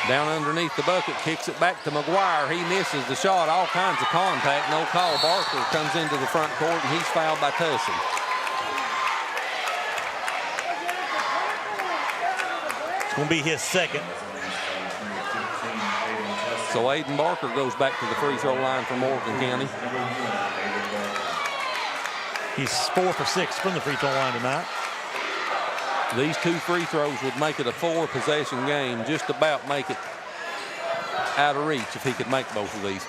down underneath the bucket, kicks it back to McGuire. He misses the shot, all kinds of contact, no call. Barker comes into the front court, and he's fouled by Tussey. It's going to be his second. So Aiden Barker goes back to the free throw line for Morgan County. He's 4 for 6 from the free throw line tonight. These 2 free throws would make it a 4-possession game, just about make it out of reach if he could make both of these.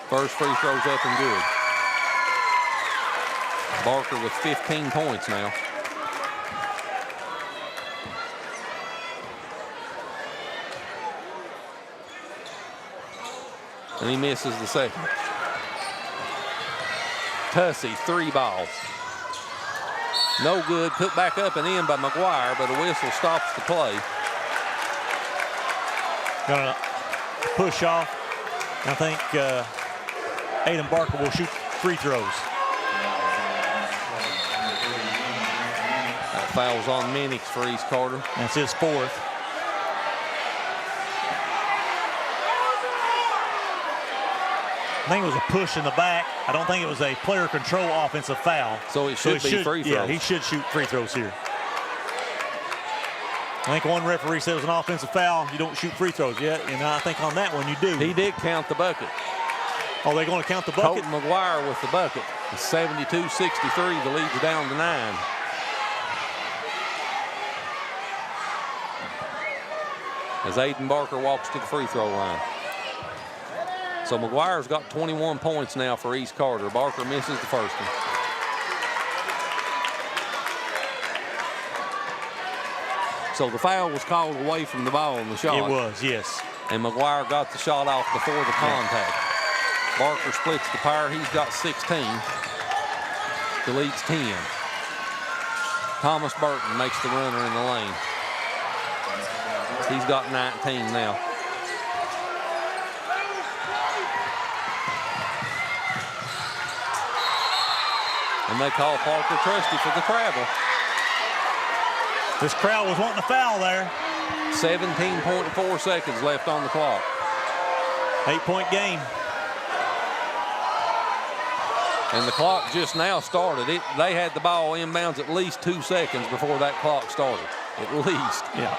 First free throw's up and good. Barker with 15 points now. And he misses the second. Tussey, 3 balls. No good, put back up and in by McGuire, but a whistle stops the play. Gonna push off. I think Aiden Barker will shoot free throws. That foul's on Minix for East Carter. That's his 4th. I think it was a push in the back. I don't think it was a player control offensive foul. So it should be free throws. Yeah, he should shoot free throws here. I think one referee said it was an offensive foul. You don't shoot free throws yet, and I think on that one you do. He did count the bucket. Oh, they're going to count the bucket? Colton McGuire with the bucket. It's 72-63. The lead's down to 9. As Aiden Barker walks to the free throw line. So McGuire's got 21 points now for East Carter. Barker misses the first one. So the foul was called away from the ball in the shot. It was, yes. And McGuire got the shot off before the contact. Barker splits the pair. He's got 16. The lead's 10. Thomas Burton makes the runner in the lane. He's got 19 now. And they call Parker Trusty for the travel. This crowd was wanting a foul there. 17.4 seconds left on the clock. 8-point game. And the clock just now started. They had the ball inbounds at least 2 seconds before that clock started. At least. Yeah.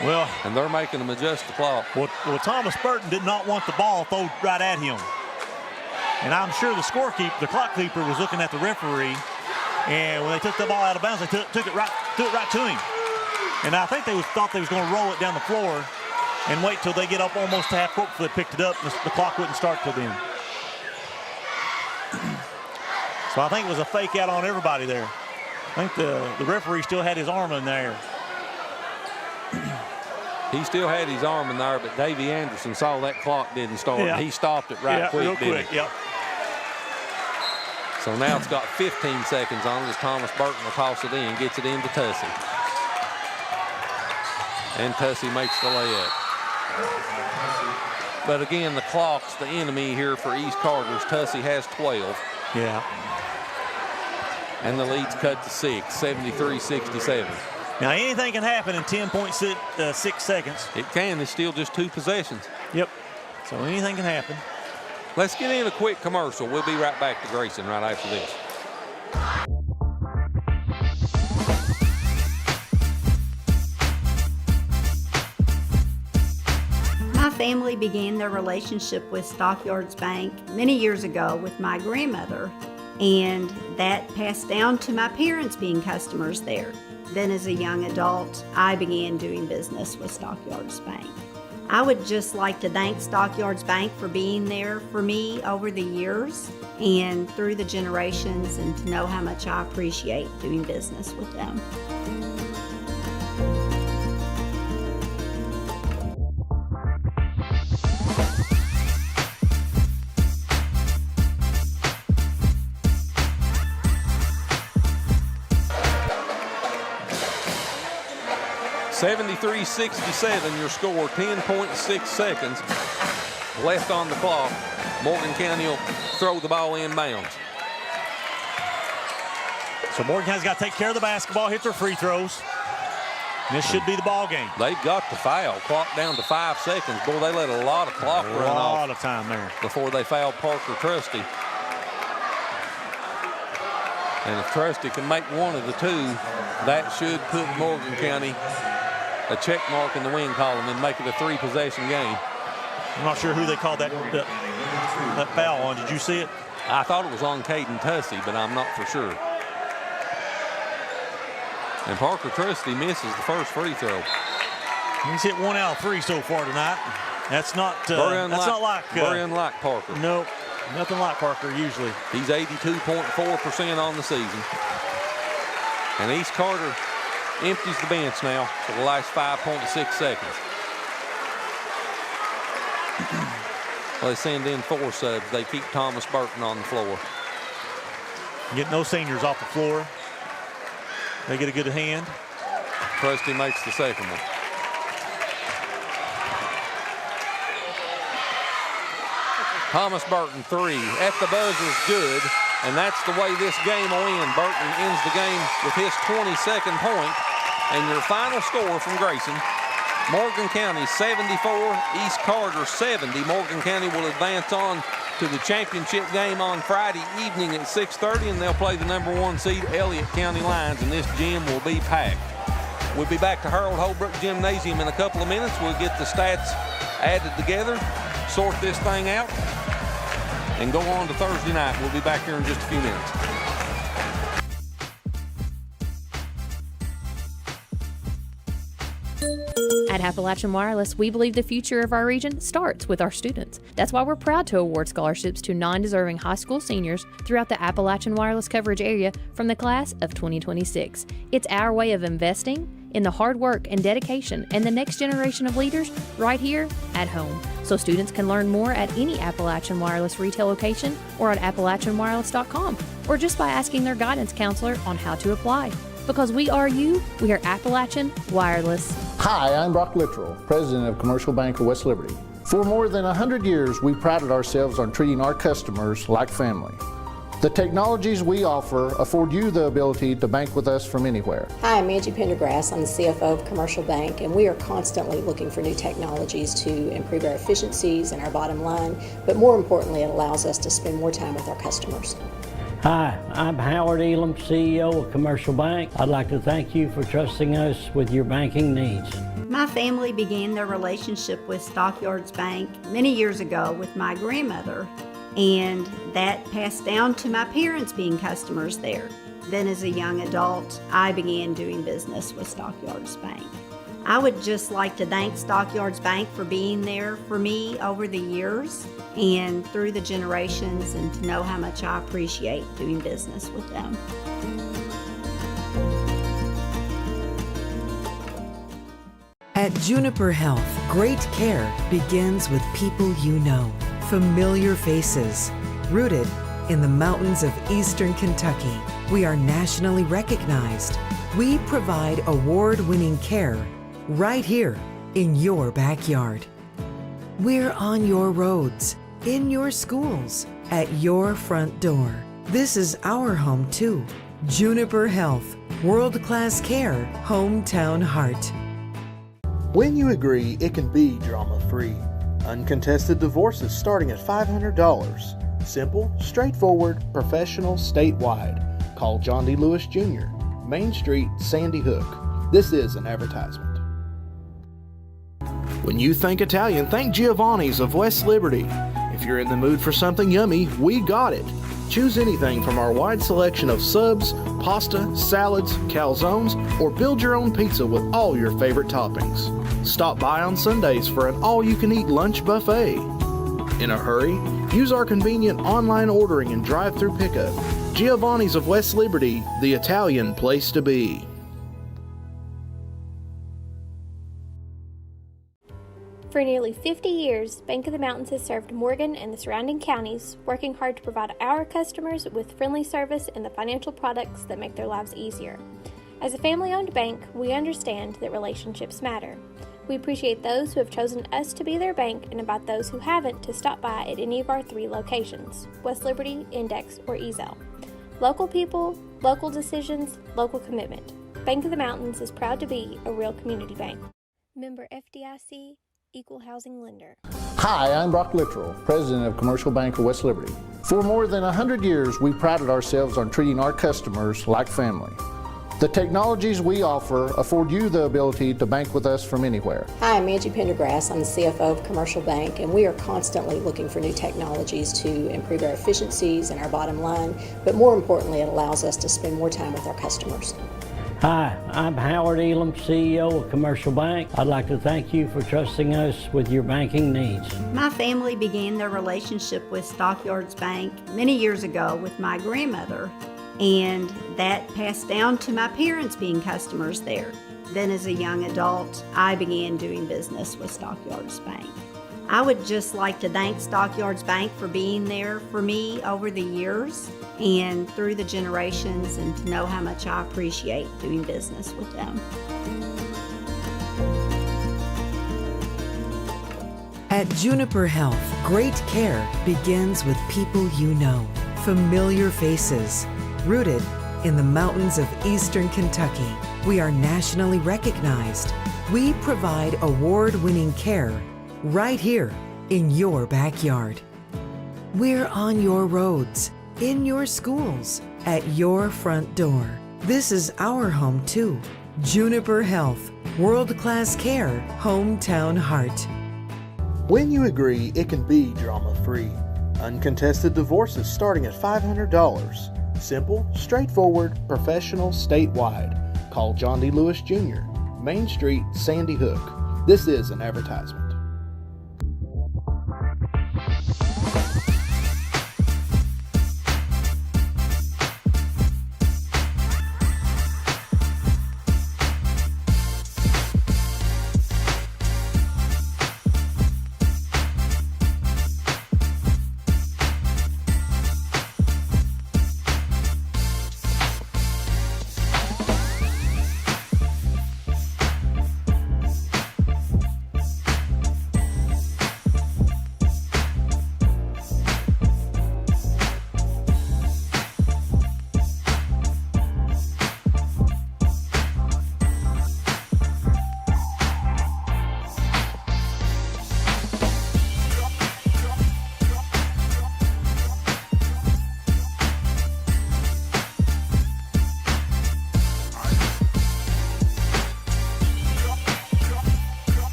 Well, and they're making them adjust the clock. Well, Thomas Burton did not want the ball thrown right at him. And I'm sure the clock keeper was looking at the referee. And when they took the ball out of bounds, they took it right to him. And I think they thought they was going to roll it down the floor and wait till they get up almost to half court before they picked it up. The clock wouldn't start till then. So I think it was a fake out on everybody there. I think the referee still had his arm in there. He still had his arm in there, but Davey Anderson saw that clock didn't start. Yeah. He stopped it quick, real didn't quick, he? Yep. So now it's got 15 seconds on it as Thomas Burton will toss it in, gets it into Tussey. And Tussey makes the layup. But again, the clock's the enemy here for East Carter's. Tussey has 12. Yeah. And the lead's cut to 6, 73-67. Now anything can happen in 10.6 seconds. It can. It's still just 2 possessions. Yep. So anything can happen. Let's get in a quick commercial. We'll be right back to Grayson right after this. My family began their relationship with Stockyards Bank many years ago with my grandmother, and that passed down to my parents being customers there. Then as a young adult, I began doing business with Stockyards Bank. I would just like to thank Stockyards Bank for being there for me over the years and through the generations, and to know how much I appreciate doing business with them. 73-67, your score, 10.6 seconds left on the clock. Morgan County will throw the ball inbounds. So Morgan County's got to take care of the basketball, hit their free throws. This should be the ball game. They've got to foul. Clock down to 5 seconds. Boy, they let a lot of clock run off. A lot of time there. Before they fouled Parker Trusty. And if Trusty can make one of the two, that should put Morgan County a check mark in the win column and make it a 3-possession game. I'm not sure who they called that foul on. Did you see it? I thought it was on Caden Tussey, but I'm not for sure. And Parker Trusty misses the first free throw. He's hit 1 out of 3 so far tonight. That's not very unlike Parker. No, nothing like Parker usually. He's 82.4% on the season. And East Carter empties the bench now for the last 5.6 seconds. Well, they send in 4 subs. They keep Thomas Burton on the floor. Get no seniors off the floor. They get a good hand. Trusty makes the second one. Thomas Burton, 3 at the buzzer's good, and that's the way this game will end. Burton ends the game with his 22nd point, and your final score from Grayson: Morgan County 74, East Carter 70. Morgan County will advance on to the championship game on Friday evening at 6:30, and they'll play the #1 seed Elliott County Lions, and this gym will be packed. We'll be back to Harold Holbrook Gymnasium in a couple of minutes. We'll get the stats added together, sort this thing out, and go on to Thursday night. We'll be back here in just a few minutes. At Appalachian Wireless, we believe the future of our region starts with our students. That's why we're proud to award scholarships to non-deserving high school seniors throughout the Appalachian Wireless coverage area from the class of 2026. It's our way of investing in the hard work and dedication and the next generation of leaders right here at home. So students can learn more at any Appalachian Wireless retail location or at AppalachianWireless.com, or just by asking their guidance counselor on how to apply. Because we are you, we are Appalachian Wireless. Hi, I'm Brock Littrell, President of Commercial Bank of West Liberty. For more than 100 years, we prided ourselves on treating our customers like family. The technologies we offer afford you the ability to bank with us from anywhere. Hi, I'm Angie Pendergrass. I'm the CFO of Commercial Bank, and we are constantly looking for new technologies to improve our efficiencies and our bottom line, but more importantly, it allows us to spend more time with our customers. Hi, I'm Howard Elam, CEO of Commercial Bank. I'd like to thank you for trusting us with your banking needs. My family began their relationship with Stockyards Bank many years ago with my grandmother, and that passed down to my parents being customers there. Then as a young adult, I began doing business with Stockyards Bank. I would just like to thank Stockyards Bank for being there for me over the years and through the generations, and to know how much I appreciate doing business with them. At Juniper Health, great care begins with people you know, familiar faces, rooted in the mountains of Eastern Kentucky. We are nationally recognized. We provide award-winning care right here in your backyard. We're on your roads, in your schools, at your front door. This is our home too. Juniper Health, world-class care, hometown heart. When you agree, it can be drama-free. Uncontested divorces starting at $500. Simple, straightforward, professional, statewide. Call John D. Lewis Jr., Main Street, Sandy Hook. This is an advertisement. When you think Italian, think Giovanni's of West Liberty. If you're in the mood for something yummy, we got it. Choose anything from our wide selection of subs, pasta, salads, calzones, or build your own pizza with all your favorite toppings. Stop by on Sundays for an all-you-can-eat lunch buffet. In a hurry? Use our convenient online ordering and drive-through pickup. Giovanni's of West Liberty, the Italian place to be. For nearly 50 years, Bank of the Mountains has served Morgan and the surrounding counties, working hard to provide our customers with friendly service and the financial products that make their lives easier. As a family-owned bank, we understand that relationships matter. We appreciate those who have chosen us to be their bank and invite those who haven't to stop by at any of our 3 locations, West Liberty, Index, or Ezell. Local people, local decisions, local commitment. Bank of the Mountains is proud to be a real community bank. Member FDIC, Equal Housing Lender. Hi, I'm Brock Littrell, President of Commercial Bank of West Liberty. For more than 100 years, we prided ourselves on treating our customers like family. The technologies we offer afford you the ability to bank with us from anywhere. Hi, I'm Angie Pendergrass. I'm the CFO of Commercial Bank, and we are constantly looking for new technologies to improve our efficiencies and our bottom line, but more importantly, it allows us to spend more time with our customers. Hi, I'm Howard Elam, CEO of Commercial Bank. I'd like to thank you for trusting us with your banking needs. My family began their relationship with Stockyards Bank many years ago with my grandmother, and that passed down to my parents being customers there. Then as a young adult, I began doing business with Stockyards Bank. I would just like to thank Stockyards Bank for being there for me over the years and through the generations, and to know how much I appreciate doing business with them. At Juniper Health, great care begins with people you know, familiar faces, rooted in the mountains of eastern Kentucky. We are nationally recognized. We provide award-winning care right here in your backyard. We're on your roads, in your schools, at your front door. This is our home too. Juniper Health, world-class care, hometown heart. When you agree, it can be drama-free. Uncontested divorces starting at $500. Simple, straightforward, professional, statewide. Call John D. Lewis Jr., Main Street, Sandy Hook. This is an advertisement.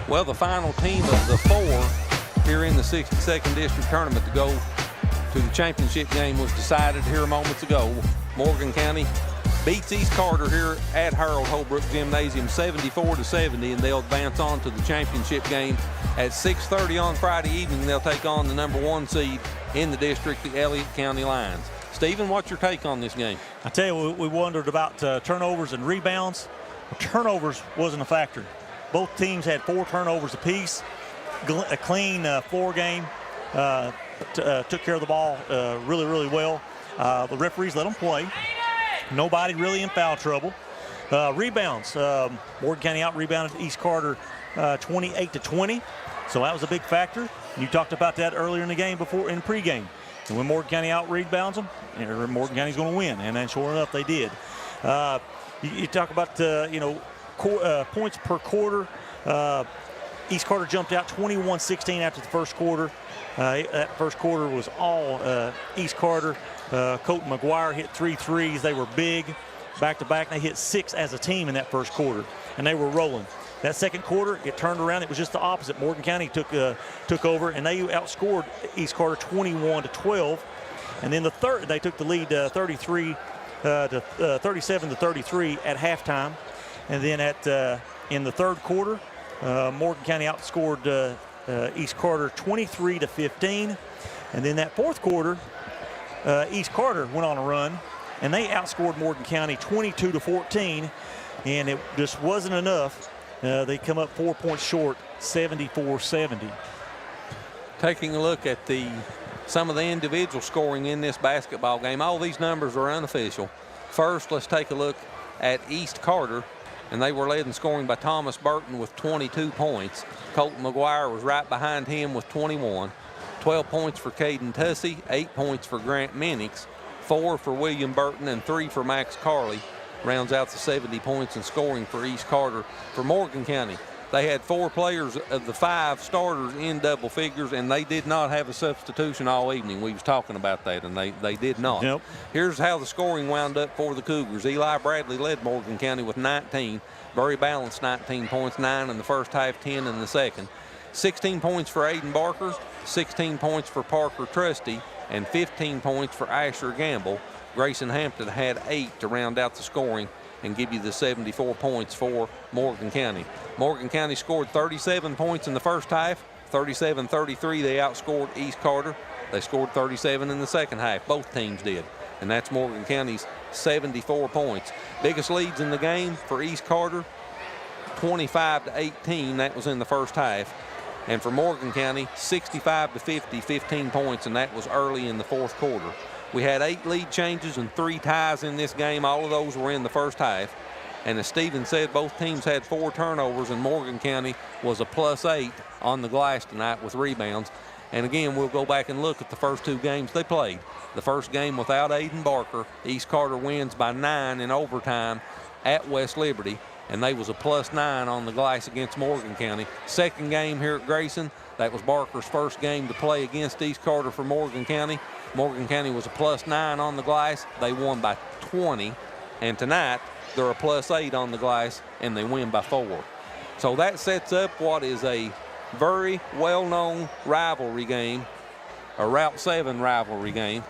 Well, the final team of the 4 here in the 62nd District Tournament to go to the championship game was decided here moments ago. Morgan County beats East Carter here at Harold Holbrook Gymnasium 74-70, and they'll advance on to the championship game at 6:30 on Friday evening. They'll take on the number 1 seed in the district, the Elliott County Lions. Stephen, what's your take on this game? I tell you, we wondered about turnovers and rebounds. Well, turnovers wasn't a factor. Both teams had 4 turnovers apiece. A clean floor game. Took care of the ball really, really well. The referees let them play. Nobody really in foul trouble. Rebounds. Morgan County out-rebounded East Carter 28-20. So that was a big factor. You talked about that earlier in the game before in pregame. And when Morgan County out-rebounds them, Morgan County's going to win. And then sure enough, they did. You talk about, points per quarter. East Carter jumped out 21-16 after the first quarter. That first quarter was all East Carter. Colton McGuire hit 3 threes. They were big, back-to-back. They hit 6 as a team in that first quarter, and they were rolling. That second quarter, it turned around. It was just the opposite. Morgan County took over, and they outscored East Carter 21-12. And then the third, they took the lead 37-33 at halftime. And then in the third quarter, Morgan County outscored East Carter 23-15. And then that fourth quarter, East Carter went on a run, and they outscored Morgan County 22-14, and it just wasn't enough. They come up 4 points short, 74-70. Taking a look at some of the individual scoring in this basketball game, all these numbers are unofficial. First, let's take a look at East Carter, and they were led in scoring by Thomas Burton with 22 points. Colton McGuire was right behind him with 21. 12 points for Caden Tussey, 8 points for Grant Minix, 4 for William Burton, and 3 for Max Carley. Rounds out the 70 points in scoring for East Carter. For Morgan County, they had 4 players of the 5 starters in double figures, and they did not have a substitution all evening. We was talking about that, and they did not. Nope. Here's how the scoring wound up for the Cougars. Eli Bradley led Morgan County with 19. Very balanced 19 points, 9 in the first half, 10 in the second. 16 points for Aiden Barker, 16 points for Parker Trusty, and 15 points for Asher Gamble. Grayson Hampton had 8 to round out the scoring and give you the 74 points for Morgan County. Morgan County scored 37 points in the first half, 37-33. They outscored East Carter. They scored 37 in the second half. Both teams did. And that's Morgan County's 74 points. Biggest leads in the game for East Carter, 25-18. That was in the first half. And for Morgan County, 65-50, 15 points, and that was early in the fourth quarter. We had 8 lead changes and 3 ties in this game. All of those were in the first half. And as Steven said, both teams had 4 turnovers, and Morgan County was a +8 on the glass tonight with rebounds. And again, we'll go back and look at the first 2 games they played. The first game without Aiden Barker, East Carter wins by 9 in overtime at West Liberty, and they was a +9 on the glass against Morgan County. Second game here at Grayson, that was Barker's first game to play against East Carter for Morgan County. Morgan County was a +9 on the glass. They won by 20, and tonight they're a +8 on the glass, and they win by 4. So that sets up what is a very well-known rivalry game, a Route 7 rivalry game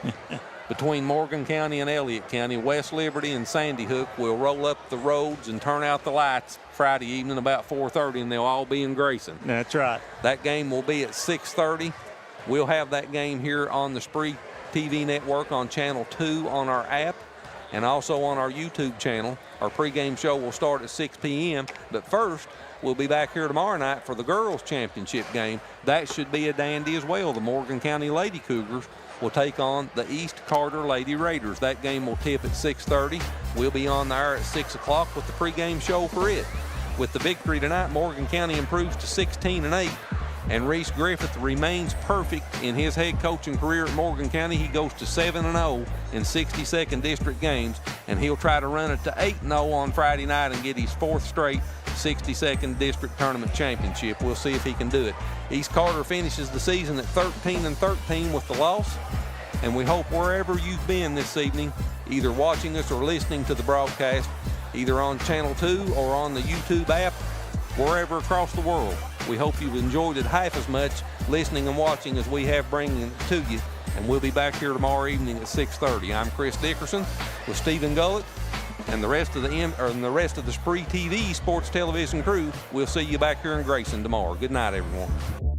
between Morgan County and Elliott County. West Liberty and Sandy Hook will roll up the roads and turn out the lights Friday evening about 4:30, and they'll all be in Grayson. That's right. That game will be at 6:30. We'll have that game here on the SpreeTV network on Channel 2 on our app and also on our YouTube channel. Our pregame show will start at 6 p.m. But first, we'll be back here tomorrow night for the girls' championship game. That should be a dandy as well. The Morgan County Lady Cougars will take on the East Carter Lady Raiders. That game will tip at 6:30. We'll be on there at 6 o'clock with the pregame show for it. With the victory tonight, Morgan County improves to 16-8. And Reese Griffith remains perfect in his head coaching career at Morgan County. He goes to 7-0 in 62nd District games, and he'll try to run it to 8-0 on Friday night and get his 4th straight 62nd District Tournament Championship. We'll see if he can do it. East Carter finishes the season at 13-13 with the loss, and we hope wherever you've been this evening, either watching us or listening to the broadcast, either on Channel 2 or on the YouTube app, wherever across the world, we hope you've enjoyed it half as much listening and watching as we have bringing it to you. And we'll be back here tomorrow evening at 6:30. I'm Chris Dickerson with Stephen Gullett and the rest of the SpreeTV Sports Television crew. We'll see you back here in Grayson tomorrow. Good night, everyone.